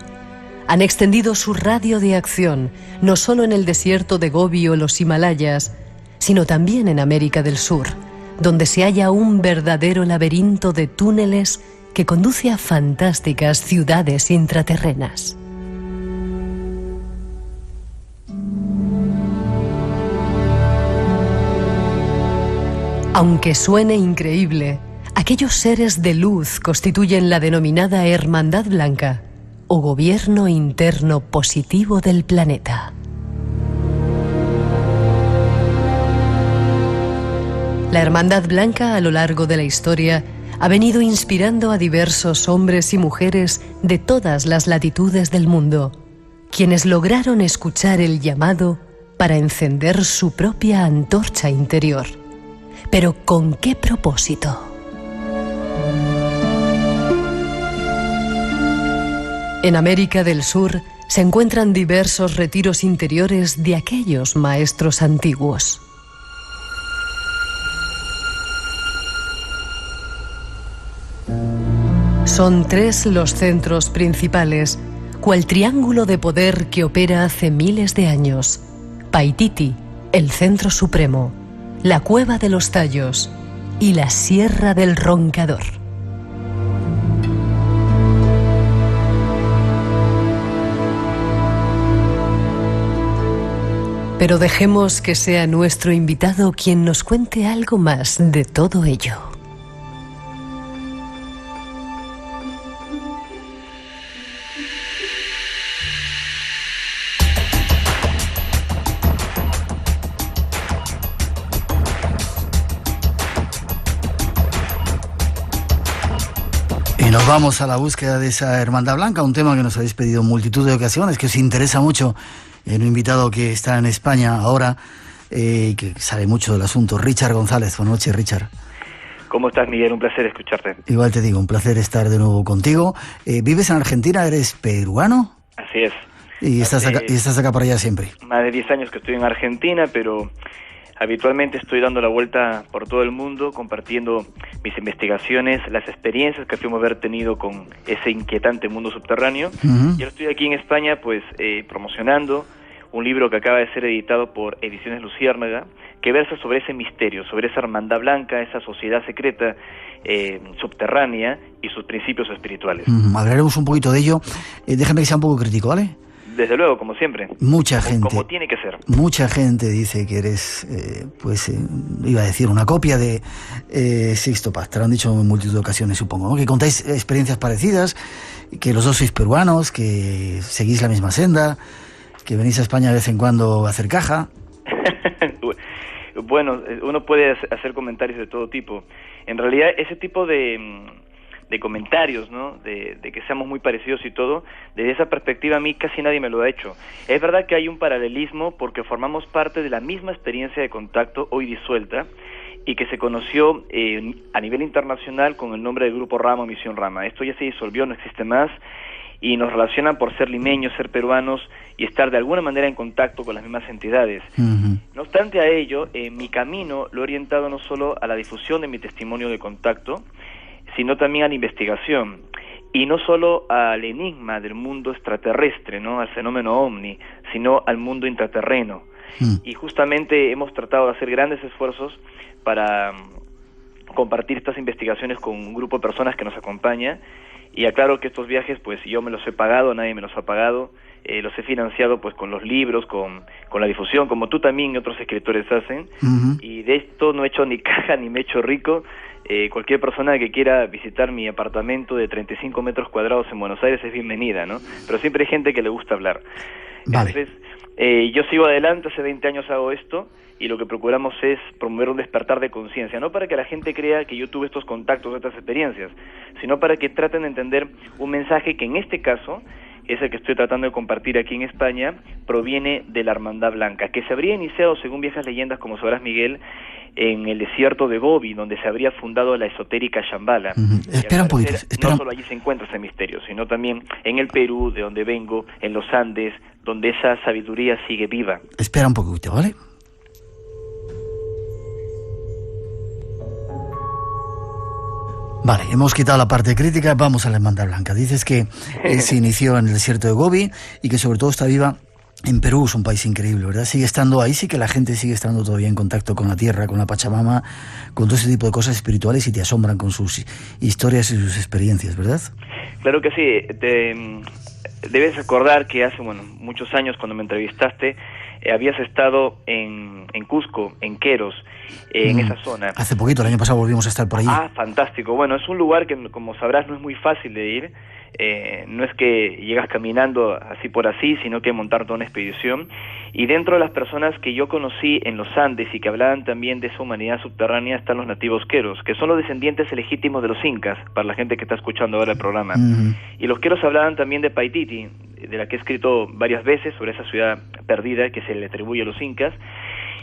han extendido su radio de acción no solo en el desierto de Gobi o los Himalayas, sino también en América del Sur, donde se halla un verdadero laberinto de túneles que conduce a fantásticas ciudades intraterrenas. Aunque suene increíble, aquellos seres de luz constituyen la denominada Hermandad Blanca, o gobierno interno positivo del planeta. La Hermandad Blanca, a lo largo de la historia, ha venido inspirando a diversos hombres y mujeres de todas las latitudes del mundo, quienes lograron escuchar el llamado para encender su propia antorcha interior. ¿Pero con qué propósito? En América del Sur se encuentran diversos retiros interiores de aquellos maestros antiguos. Son 3 los centros principales, cual triángulo de poder que opera hace miles de años: Paititi, el Centro Supremo, la Cueva de los Tallos y la Sierra del Roncador. Pero dejemos que sea nuestro invitado quien nos cuente algo más de todo ello. Nos vamos a la búsqueda de esa Hermandad Blanca, un tema que nos habéis pedido en multitud de ocasiones, que os interesa mucho, en un invitado que está en España ahora, que sabe mucho del asunto, Richard González. Buenas noches, Richard. ¿Cómo estás, Miguel? Un placer escucharte. Igual te digo, un placer estar de nuevo contigo. ¿Vives en Argentina? ¿Eres peruano? Así es. ¿Y estás acá por allá siempre? Más de 10 años que estoy en Argentina, pero habitualmente estoy dando la vuelta por todo el mundo, compartiendo mis investigaciones, las experiencias que fuimos a haber tenido con ese inquietante mundo subterráneo. Y ahora estoy aquí en España, pues, promocionando un libro que acaba de ser editado por Ediciones Luciérnaga, que versa sobre ese misterio, sobre esa hermandad blanca, esa sociedad secreta subterránea y sus principios espirituales. Hablaremos un poquito de ello. Déjame que sea un poco crítico, ¿vale? Desde luego, como siempre. Mucha gente. Como tiene que ser. Mucha gente dice que eres, iba a decir, una copia de Sixto Paz. Te lo han dicho en multitud de ocasiones, supongo, ¿no? Que contáis experiencias parecidas, que los dos sois peruanos, que seguís la misma senda, que venís a España de vez en cuando a hacer caja. Bueno, uno puede hacer comentarios de todo tipo. En realidad, ese tipo de comentarios, ¿no? De que seamos muy parecidos y todo, desde esa perspectiva a mí casi nadie me lo ha hecho. Es verdad que hay un paralelismo porque formamos parte de la misma experiencia de contacto hoy disuelta y que se conoció a nivel internacional con el nombre de Grupo Rama, Misión Rama. Esto ya se disolvió, no existe más, y nos relacionan por ser limeños, ser peruanos y estar de alguna manera en contacto con las mismas entidades. No obstante a ello, mi camino lo he orientado no solo a la difusión de mi testimonio de contacto, sino también a la investigación, y no solo al enigma del mundo extraterrestre, ¿no? Al fenómeno ovni, sino al mundo intraterreno. Y justamente hemos tratado de hacer grandes esfuerzos para compartir estas investigaciones con un grupo de personas que nos acompaña, y aclaro que estos viajes pues yo me los he pagado, nadie me los ha pagado, los he financiado pues con los libros, con la difusión, como tú también y otros escritores hacen, y de esto no he hecho ni caja ni me he hecho rico. Cualquier persona que quiera visitar mi apartamento de 35 metros cuadrados en Buenos Aires es bienvenida, ¿no? Pero siempre hay gente que le gusta hablar. Vale. Entonces, Yo sigo adelante, hace 20 años hago esto, y lo que procuramos es promover un despertar de conciencia, no para que la gente crea que yo tuve estos contactos, estas experiencias, sino para que traten de entender un mensaje que en este caso, es el que estoy tratando de compartir aquí en España, proviene de la Hermandad Blanca, que se habría iniciado, según viejas leyendas, como sabrás, Miguel, en el desierto de Gobi, donde se habría fundado la esotérica Shambhala. Espera un poquito. No solo allí se encuentra ese misterio, sino también en el Perú, de donde vengo, en los Andes, donde esa sabiduría sigue viva. Espera un poquito, ¿vale? Vale, hemos quitado la parte crítica, vamos a la Hermandad Blanca. Dices que se inició en el desierto de Gobi y que sobre todo está viva en Perú. Es un país increíble, ¿verdad? Sigue estando ahí, sí que la gente sigue estando todavía en contacto con la tierra, con la Pachamama, con todo ese tipo de cosas espirituales y te asombran con sus historias y sus experiencias, ¿verdad? Claro que sí. Debes recordar que hace muchos años, cuando me entrevistaste, habías estado en Cusco, en Queros, en esa zona. Hace poquito, el año pasado volvimos a estar por allí. Ah, fantástico. Bueno, es un lugar que, como sabrás, no es muy fácil de ir. No es que llegas caminando así por así, sino que montar toda una expedición. Y dentro de las personas que yo conocí en los Andes y que hablaban también de esa humanidad subterránea están los nativos queros, que son los descendientes legítimos de los incas, para la gente que está escuchando ahora el programa. Y los queros hablaban también de Paititi, de la que he escrito varias veces sobre esa ciudad perdida que se le atribuye a los incas.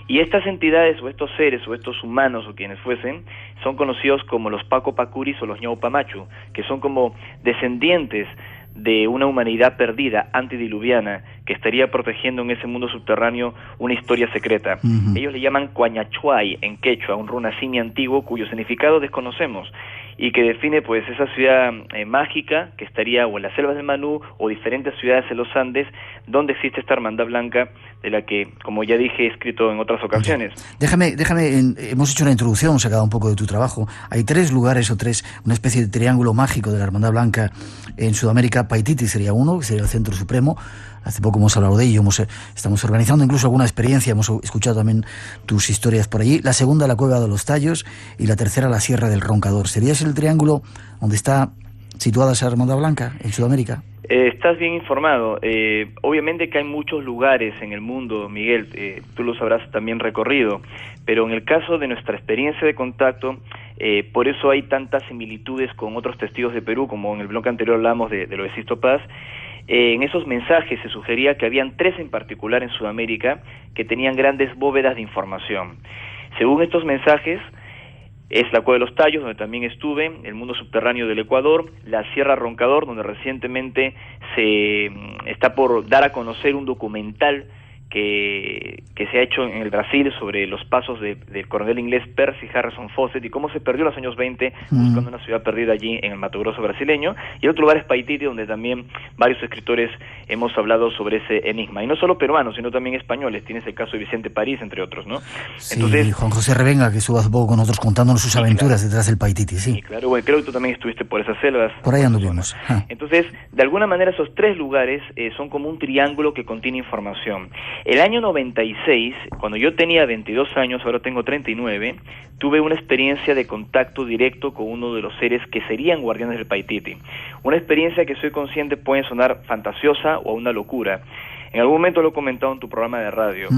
Y estas entidades o estos seres o estos humanos o quienes fuesen son conocidos como los Paco Pacuris o los Ñaupamachu, que son como descendientes de una humanidad perdida, antediluviana, que estaría protegiendo en ese mundo subterráneo una historia secreta. Ellos le llaman Cuañachuay en quechua, un runacimi antiguo cuyo significado desconocemos y que define pues esa ciudad mágica que estaría o en las selvas del Manú o diferentes ciudades en los Andes donde existe esta Hermandad Blanca, de la que, como ya dije, he escrito en otras ocasiones. Déjame, hemos hecho una introducción, sacado un poco de tu trabajo. Hay 3 lugares o 3, una especie de triángulo mágico de la Hermandad Blanca en Sudamérica. Paititi sería uno, que sería el Centro Supremo. Hace poco hemos hablado de ello, estamos organizando incluso alguna experiencia, hemos escuchado también tus historias por allí. La segunda, la Cueva de los Tallos, y la tercera, la Sierra del Roncador. ¿Sería ese el triángulo donde está situada esa Hermandad Blanca en Sudamérica? Estás bien informado. Obviamente que hay muchos lugares en el mundo, Miguel, tú los habrás también recorrido, pero en el caso de nuestra experiencia de contacto, por eso hay tantas similitudes con otros testigos de Perú, como en el bloque anterior hablamos de lo de Sisto Paz. En esos mensajes se sugería que habían 3 en particular en Sudamérica que tenían grandes bóvedas de información. Según estos mensajes, es la Cueva de los Tallos, donde también estuve, el mundo subterráneo del Ecuador, la Sierra Roncador, donde recientemente se está por dar a conocer un documental que se ha hecho en el Brasil sobre los pasos del coronel inglés Percy Harrison Fawcett y cómo se perdió en los años 20 buscando una ciudad perdida allí en el Mato Grosso brasileño. Y el otro lugar es Paititi, donde también varios escritores hemos hablado sobre ese enigma. Y no solo peruanos, sino también españoles. Tienes el caso de Vicente París, entre otros, ¿no? Sí, entonces, Juan José Revenga, que estuvo hace poco con nosotros contándonos sus aventuras detrás del Paititi, sí. Sí, claro. Bueno, creo que tú también estuviste por esas selvas. Por ahí anduvimos. Entonces, de alguna manera esos 3 lugares son como un triángulo que contiene información. El año 96, cuando yo tenía 22 años, ahora tengo 39, tuve una experiencia de contacto directo con uno de los seres que serían guardianes del Paititi. Una experiencia que soy consciente puede sonar fantasiosa o una locura. En algún momento lo he comentado en tu programa de radio.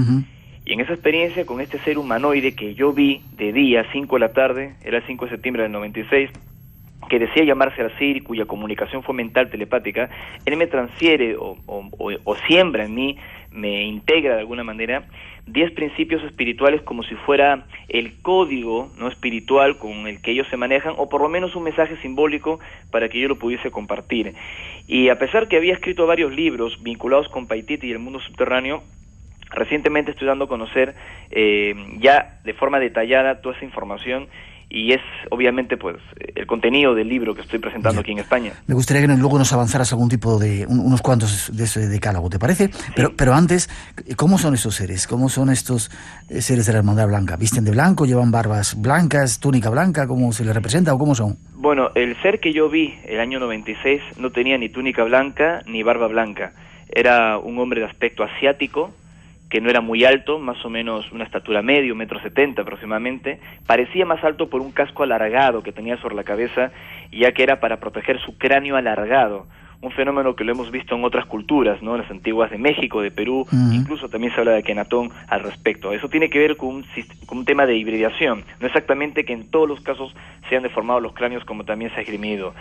Y en esa experiencia con este ser humanoide que yo vi de día, 5 de la tarde, era el 5 de septiembre del 96, que decía llamarse Arcir, cuya comunicación fue mental telepática, él me transfiere o siembra en mí, me integra de alguna manera 10 principios espirituales como si fuera el código no espiritual con el que ellos se manejan, o por lo menos un mensaje simbólico para que yo lo pudiese compartir. Y a pesar que había escrito varios libros vinculados con Paititi y el mundo subterráneo, recientemente estoy dando a conocer ya de forma detallada toda esa información, y es obviamente pues el contenido del libro que estoy presentando aquí en España. Me gustaría que luego nos avanzaras algún tipo de unos cuantos de ese decálogo, ¿te parece? Sí. Pero antes, ¿cómo son estos seres? ¿Cómo son estos seres de la Hermandad Blanca? ¿Visten de blanco? ¿Llevan barbas blancas? ¿Túnica blanca? ¿Cómo se les representa o cómo son? Bueno, el ser que yo vi el año 96 no tenía ni túnica blanca ni barba blanca. Era un hombre de aspecto asiático, que no era muy alto, más o menos una estatura medio, 1,70 m aproximadamente. Parecía más alto por un casco alargado que tenía sobre la cabeza, ya que era para proteger su cráneo alargado, un fenómeno que lo hemos visto en otras culturas, ¿no? En las antiguas de México, de Perú, incluso también se habla de Akenatón al respecto. Eso tiene que ver con un tema de hibridación, no exactamente que en todos los casos se han deformado los cráneos como también se ha esgrimido.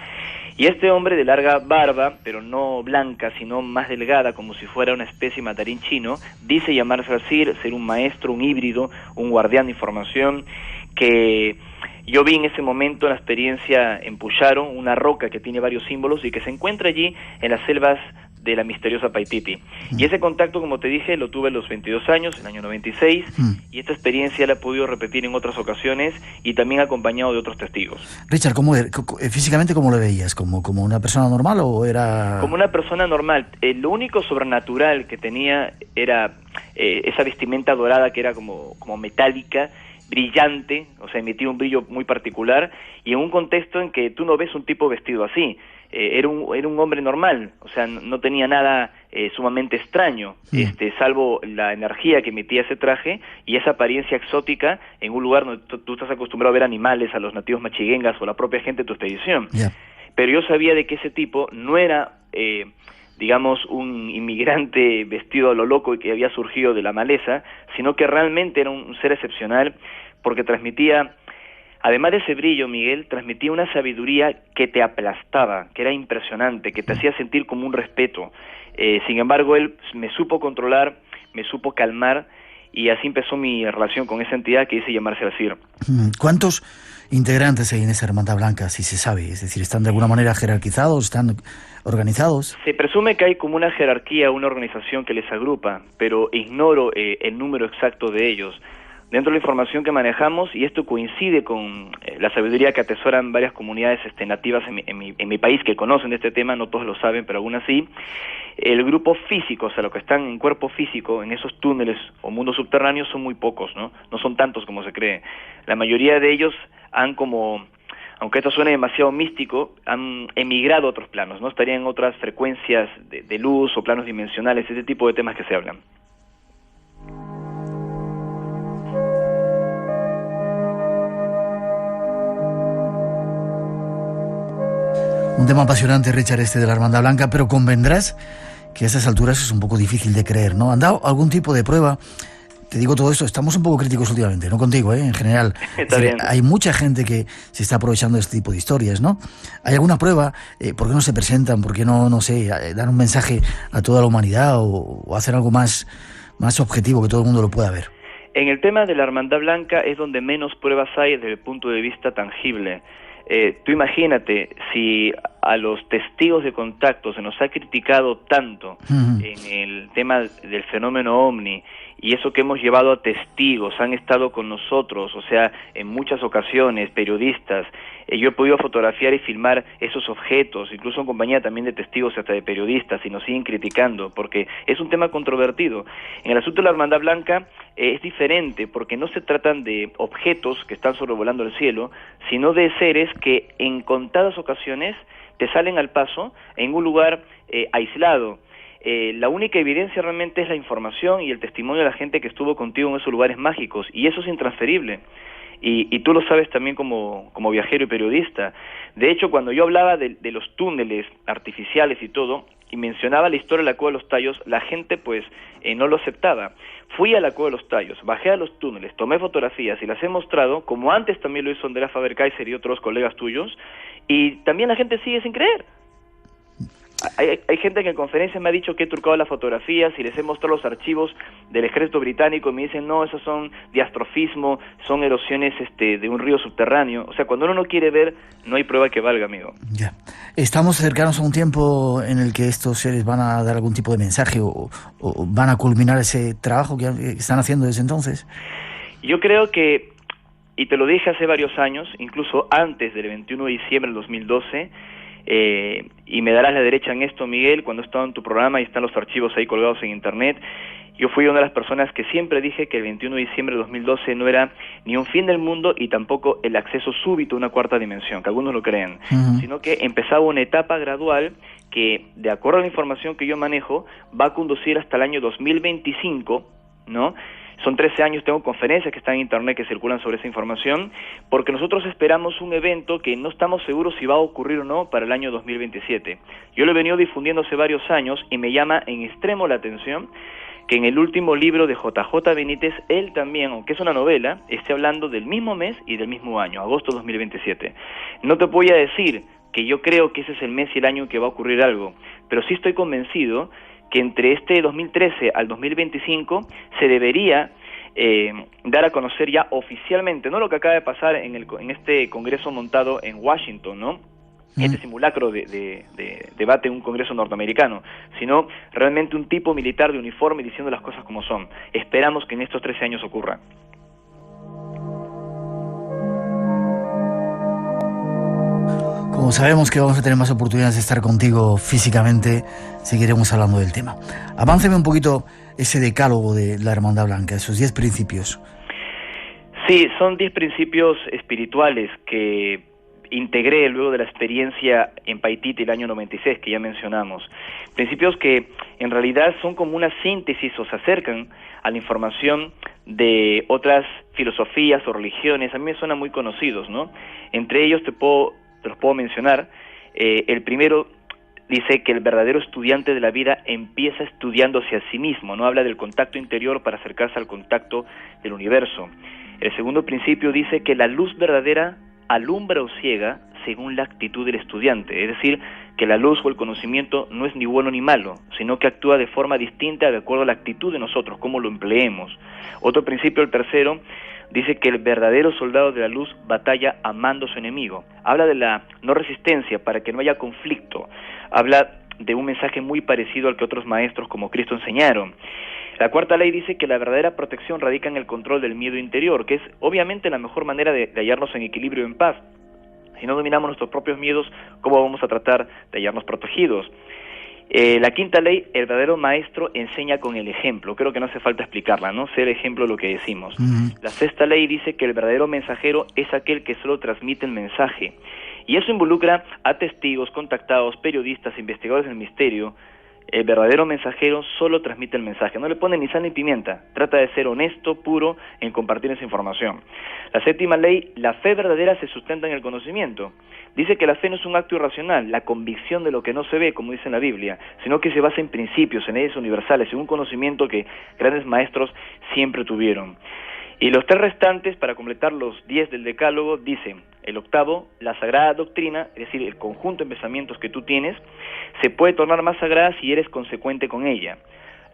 Y este hombre de larga barba, pero no blanca, sino más delgada, como si fuera una especie de mandarín chino, dice llamarse así, ser un maestro, un híbrido, un guardián de información, que yo vi en ese momento en la experiencia en Puyaro, una roca que tiene varios símbolos y que se encuentra allí en las selvas de la misteriosa Paititi. Y ese contacto, como te dije, lo tuve a los 22 años, en el año 96, y esta experiencia la he podido repetir en otras ocasiones y también acompañado de otros testigos. Richard, físicamente cómo lo veías? ¿Como una persona normal o era...? Como una persona normal. Lo único sobrenatural que tenía era esa vestimenta dorada que era como metálica, brillante, o sea, emitía un brillo muy particular, y en un contexto en que tú no ves un tipo vestido así. Era un hombre normal, o sea, no tenía nada sumamente extraño, salvo la energía que emitía ese traje y esa apariencia exótica en un lugar donde tú estás acostumbrado a ver animales, a los nativos machiguengas o la propia gente de tu expedición. Pero yo sabía de que ese tipo no era, digamos, un inmigrante vestido a lo loco y que había surgido de la maleza, sino que realmente era un ser excepcional, porque transmitía, además de ese brillo, Miguel, transmitía una sabiduría que te aplastaba, que era impresionante, que te hacía sentir como un respeto. Sin embargo, él me supo controlar, me supo calmar, y así empezó mi relación con esa entidad que dice llamarse Asir. ¿Cuántos integrantes hay en esa Hermandad Blanca, si se sabe? Es decir, ¿están de alguna manera jerarquizados? ¿Están organizados? Se presume que hay como una jerarquía, una organización que les agrupa, pero ignoro el número exacto de ellos. Dentro de la información que manejamos, y esto coincide con la sabiduría que atesoran varias comunidades nativas en mi país que conocen de este tema, no todos lo saben, pero algunas sí, el grupo físico, o sea, los que están en cuerpo físico, en esos túneles o mundos subterráneos, son muy pocos, ¿no? No son tantos como se cree. La mayoría de ellos han como, aunque esto suene demasiado místico, han emigrado a otros planos, ¿no? Estarían en otras frecuencias de luz o planos dimensionales, ese tipo de temas que se hablan. Un tema apasionante, Richard, de la Hermandad Blanca, pero convendrás que a esas alturas es un poco difícil de creer, ¿no? ¿Han dado algún tipo de prueba? Te digo todo esto, estamos un poco críticos últimamente, no contigo, en general. Está bien. Hay mucha gente que se está aprovechando de este tipo de historias, ¿no? ¿Hay alguna prueba? ¿Por qué no se presentan? ¿Por qué no sé, dar un mensaje a toda la humanidad o hacer algo más objetivo que todo el mundo lo pueda ver? En el tema de la Hermandad Blanca es donde menos pruebas hay desde el punto de vista tangible. Tú imagínate, si a los testigos de contacto se nos ha criticado tanto en el tema del fenómeno OVNI, y eso que hemos llevado a testigos, han estado con nosotros, o sea, en muchas ocasiones, periodistas, yo he podido fotografiar y filmar esos objetos, incluso en compañía también de testigos hasta de periodistas, y nos siguen criticando, porque es un tema controvertido. En el asunto de la Hermandad Blanca es diferente, porque no se tratan de objetos que están sobrevolando el cielo, sino de seres que en contadas ocasiones te salen al paso en un lugar aislado. La única evidencia realmente es la información y el testimonio de la gente que estuvo contigo en esos lugares mágicos, y eso es intransferible. Y tú lo sabes también como viajero y periodista. De hecho, cuando yo hablaba de los túneles artificiales y todo, y mencionaba la historia de la Cueva de los Tallos, la gente pues no lo aceptaba. Fui a la Cueva de los Tallos, bajé a los túneles, tomé fotografías y las he mostrado, como antes también lo hizo Andrea Faber-Kaiser y otros colegas tuyos, y también la gente sigue sin creer. Hay gente que en conferencias me ha dicho que he trucado las fotografías y les he mostrado los archivos del ejército británico y me dicen, no, esos son diastrofismo, son erosiones de un río subterráneo. O sea, cuando uno no quiere ver, no hay prueba que valga, amigo. Ya. Estamos cercanos a un tiempo en el que estos seres van a dar algún tipo de mensaje o van a culminar ese trabajo que están haciendo desde entonces. Yo creo que, y te lo dije hace varios años, incluso antes del 21 de diciembre del 2012, y me darás la derecha en esto, Miguel, cuando estaba en tu programa y están los archivos ahí colgados en internet, yo fui una de las personas que siempre dije que el 21 de diciembre de 2012 no era ni un fin del mundo y tampoco el acceso súbito a una cuarta dimensión, que algunos lo creen, sino que empezaba una etapa gradual que, de acuerdo a la información que yo manejo, va a conducir hasta el año 2025, ¿no?, Son 13 años, tengo conferencias que están en internet que circulan sobre esa información, porque nosotros esperamos un evento que no estamos seguros si va a ocurrir o no para el año 2027. Yo lo he venido difundiendo hace varios años y me llama en extremo la atención que en el último libro de JJ Benítez, él también, aunque es una novela, esté hablando del mismo mes y del mismo año, agosto 2027. No te voy a decir que yo creo que ese es el mes y el año en que va a ocurrir algo, pero sí estoy convencido que entre este 2013 al 2025 se debería dar a conocer ya oficialmente, no lo que acaba de pasar en este congreso montado en Washington, ¿no? Este simulacro de debate en un congreso norteamericano, sino realmente un tipo militar de uniforme diciendo las cosas como son. Esperamos que en estos 13 años ocurra. Como sabemos que vamos a tener más oportunidades de estar contigo físicamente, seguiremos hablando del tema. Avánceme un poquito ese decálogo de la Hermandad Blanca, esos 10 principios. Sí, son 10 principios espirituales que integré luego de la experiencia en Paititi el año 96 que ya mencionamos. Principios que en realidad son como una síntesis o se acercan a la información de otras filosofías o religiones. A mí me suenan muy conocidos, ¿no? Entre ellos te los puedo mencionar. El primero dice que el verdadero estudiante de la vida empieza estudiándose a sí mismo, no habla del contacto interior para acercarse al contacto del universo. El segundo principio dice que la luz verdadera alumbra o ciega según la actitud del estudiante, es decir, que la luz o el conocimiento no es ni bueno ni malo, sino que actúa de forma distinta de acuerdo a la actitud de nosotros, cómo lo empleemos. Otro principio, el tercero, dice que el verdadero soldado de la luz batalla amando a su enemigo. Habla de la no resistencia para que no haya conflicto. Habla de un mensaje muy parecido al que otros maestros como Cristo enseñaron. La cuarta ley dice que la verdadera protección radica en el control del miedo interior, que es obviamente la mejor manera de hallarnos en equilibrio y en paz. Si no dominamos nuestros propios miedos, ¿cómo vamos a tratar de hallarnos protegidos? La quinta ley, el verdadero maestro enseña con el ejemplo. Creo que no hace falta explicarla, ¿no? Ser ejemplo de lo que decimos. La sexta ley dice que el verdadero mensajero es aquel que solo transmite el mensaje. Y eso involucra a testigos, contactados, periodistas, investigadores del misterio. El verdadero mensajero solo transmite el mensaje, no le pone ni sal ni pimienta, trata de ser honesto, puro en compartir esa información. La séptima ley, la fe verdadera se sustenta en el conocimiento. Dice que la fe no es un acto irracional, la convicción de lo que no se ve, como dice en la Biblia, sino que se basa en principios, en leyes universales, en un conocimiento que grandes maestros siempre tuvieron. Y los 3 restantes, para completar los 10 del decálogo, dicen: el octavo, la sagrada doctrina, es decir, el conjunto de pensamientos que tú tienes, se puede tornar más sagrada si eres consecuente con ella.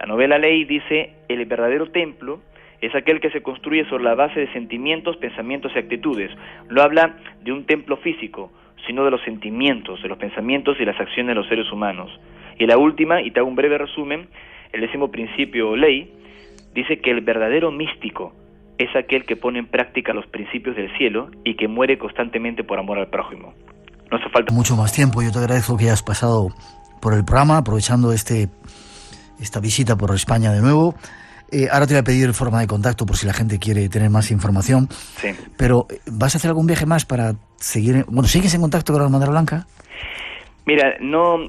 La novena ley dice: el verdadero templo es aquel que se construye sobre la base de sentimientos, pensamientos y actitudes. No habla de un templo físico, sino de los sentimientos, de los pensamientos y las acciones de los seres humanos. Y la última, y te hago un breve resumen, el 10º principio o ley, dice que el verdadero místico es aquel que pone en práctica los principios del cielo y que muere constantemente por amor al prójimo. No hace falta mucho más tiempo. Yo te agradezco que hayas pasado por el programa, aprovechando esta visita por España de nuevo. Ahora te voy a pedir forma de contacto por si la gente quiere tener más información. Sí. Pero, ¿vas a hacer algún viaje más para seguir? Bueno, ¿sigues en contacto con la Hermandad Blanca? Mira, no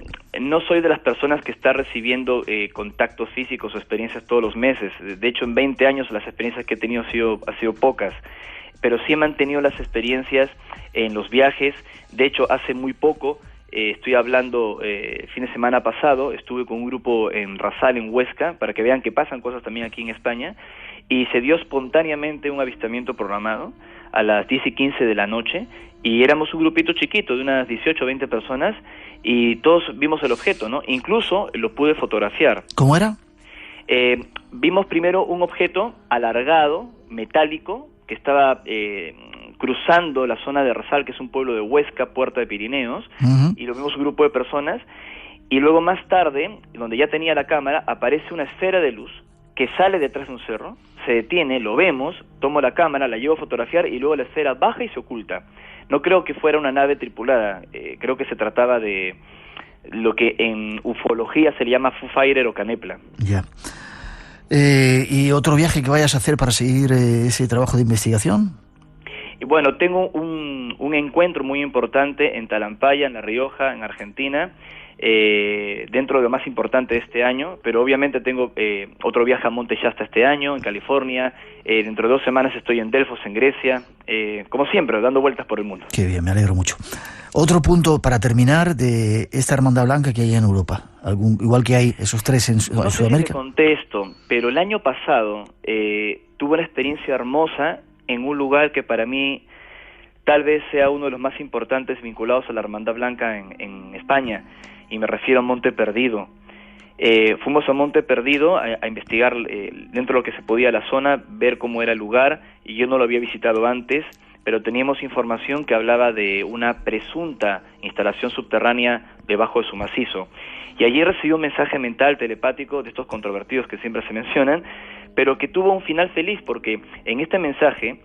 soy de las personas que está recibiendo contactos físicos o experiencias todos los meses. De hecho, en 20 años las experiencias que he tenido han sido pocas. Pero sí he mantenido las experiencias en los viajes. De hecho, hace muy poco, estoy hablando, el fin de semana pasado, estuve con un grupo en Rasal, en Huesca, para que vean que pasan cosas también aquí en España, y se dio espontáneamente un avistamiento programado a las 10:15 de la noche, y éramos un grupito chiquito de unas 18 o 20 personas, y todos vimos el objeto, ¿no? Incluso lo pude fotografiar. ¿Cómo era? Vimos primero un objeto alargado, metálico, que estaba cruzando la zona de Rasal, que es un pueblo de Huesca, Puerta de Pirineos, y lo vimos un grupo de personas, y luego más tarde, donde ya tenía la cámara, aparece una esfera de luz que sale detrás de un cerro, se detiene, lo vemos, tomo la cámara, la llevo a fotografiar y luego la esfera baja y se oculta. No creo que fuera una nave tripulada, creo que se trataba de lo que en ufología se le llama Foo Fighter o Canepla. Ya. ¿Y otro viaje que vayas a hacer para seguir ese trabajo de investigación? Y bueno, tengo un encuentro muy importante en Talampaya, en La Rioja, en Argentina, dentro de lo más importante de este año, pero obviamente tengo otro viaje a Monte Shasta este año, en California, dentro de 2 semanas estoy en Delfos, en Grecia, como siempre, dando vueltas por el mundo. Qué bien, me alegro mucho. Otro punto para terminar de esta Hermandad Blanca que hay en Europa, igual que hay esos 3 en Sudamérica. No sé si te conté esto, pero el año pasado tuve una experiencia hermosa en un lugar que para mí tal vez sea uno de los más importantes vinculados a la Hermandad Blanca en España, y me refiero a Monte Perdido. Fuimos a Monte Perdido a investigar dentro de lo que se podía la zona, ver cómo era el lugar, y yo no lo había visitado antes, pero teníamos información que hablaba de una presunta instalación subterránea debajo de su macizo. Y allí recibí un mensaje mental telepático de estos controvertidos que siempre se mencionan, pero que tuvo un final feliz, porque en este mensaje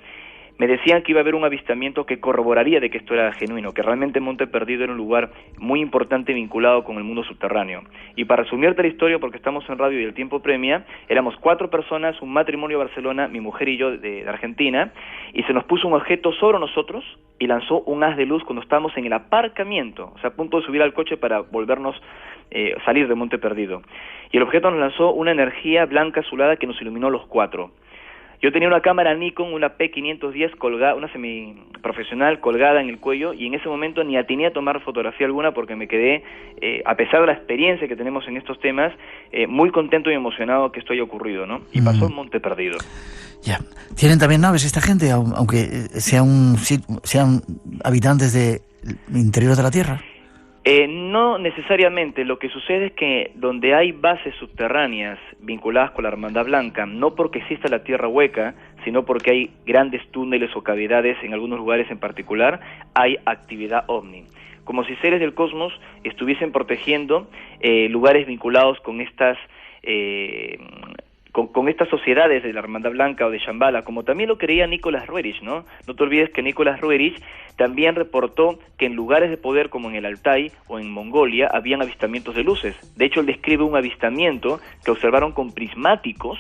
me decían que iba a haber un avistamiento que corroboraría de que esto era genuino, que realmente Monte Perdido era un lugar muy importante vinculado con el mundo subterráneo. Y para resumirte la historia, porque estamos en radio y el tiempo premia, éramos 4 personas, un matrimonio de Barcelona, mi mujer y yo de Argentina, y se nos puso un objeto sobre nosotros y lanzó un haz de luz cuando estábamos en el aparcamiento, o sea, a punto de subir al coche para volvernos, salir de Monte Perdido. Y el objeto nos lanzó una energía blanca azulada que nos iluminó los 4. Yo tenía una cámara Nikon, una P510 colgada, una semiprofesional colgada en el cuello, y en ese momento ni atiné a tomar fotografía alguna porque me quedé, a pesar de la experiencia que tenemos en estos temas, muy contento y emocionado que esto haya ocurrido, ¿no? Y pasó en Monte Perdido. Ya. ¿Tienen también naves esta gente, aunque sean habitantes del interior de la Tierra? No necesariamente. Lo que sucede es que donde hay bases subterráneas vinculadas con la Hermandad Blanca, no porque exista la tierra hueca, sino porque hay grandes túneles o cavidades en algunos lugares en particular, hay actividad ovni. Como si seres del cosmos estuviesen protegiendo lugares vinculados con estas con estas sociedades de la Hermandad Blanca o de Shambhala, como también lo creía Nicolás Roerich, ¿no? No te olvides que Nicolás Roerich también reportó que en lugares de poder como en el Altai o en Mongolia habían avistamientos de luces. De hecho, él describe un avistamiento que observaron con prismáticos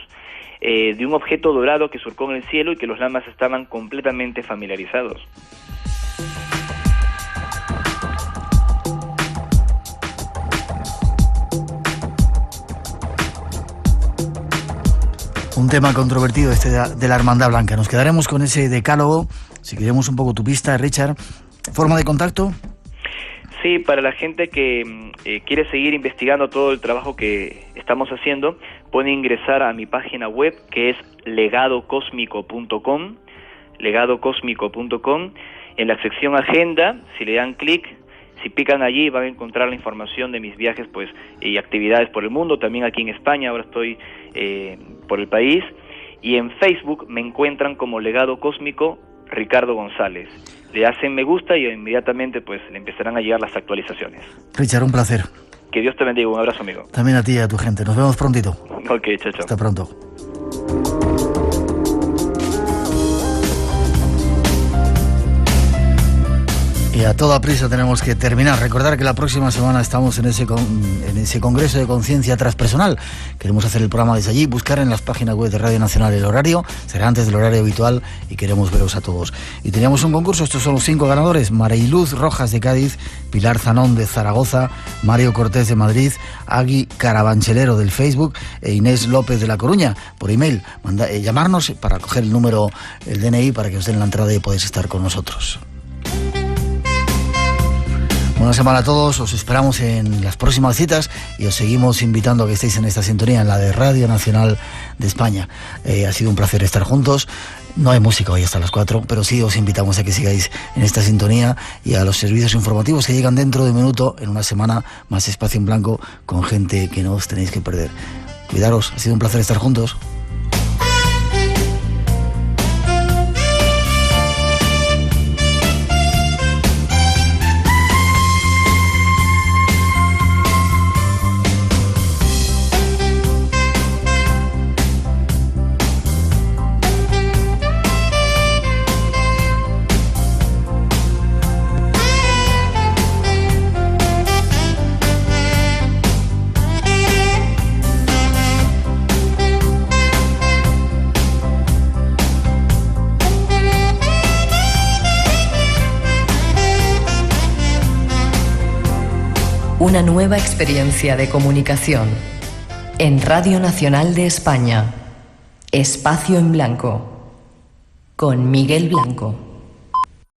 de un objeto dorado que surcó en el cielo y que los lamas estaban completamente familiarizados. Un tema controvertido este de la Hermandad Blanca. Nos quedaremos con ese decálogo. Si queremos un poco tu pista, Richard. ¿Forma de contacto? Sí, para la gente que quiere seguir investigando todo el trabajo que estamos haciendo, puede ingresar a mi página web, que es legadocosmico.com, legadocosmico.com. En la sección Agenda, si le dan clic, si pican allí, van a encontrar la información de mis viajes y actividades por el mundo, también aquí en España. Ahora estoy por el país, y en Facebook me encuentran como Legado Cósmico Ricardo González. Le hacen me gusta y inmediatamente le empezarán a llegar las actualizaciones. Richard, un placer. Que Dios te bendiga, un abrazo, amigo. También a ti y a tu gente. Nos vemos prontito. Ok, chao, chao. Hasta pronto. Y a toda prisa tenemos que terminar. Recordar que la próxima semana estamos en ese Congreso de Conciencia Transpersonal. Queremos hacer el programa desde allí, buscar en las páginas web de Radio Nacional el horario. Será antes del horario habitual y queremos veros a todos. Y teníamos un concurso, estos son los 5 ganadores. Mariluz Rojas de Cádiz, Pilar Zanón de Zaragoza, Mario Cortés de Madrid, Agui Carabanchelero del Facebook e Inés López de La Coruña. Por email, llamarnos para coger el número, el DNI, para que os den la entrada y podáis estar con nosotros. Buena semana a todos, os esperamos en las próximas citas y os seguimos invitando a que estéis en esta sintonía, en la de Radio Nacional de España. Ha sido un placer estar juntos. No hay música hoy hasta las 4, pero sí os invitamos a que sigáis en esta sintonía y a los servicios informativos que llegan dentro de un minuto, en una semana, más Espacio en Blanco, con gente que no os tenéis que perder. Cuidaros, ha sido un placer estar juntos. una nueva experiencia de comunicación. En Radio Nacional de España, Espacio en Blanco, con Miguel Blanco.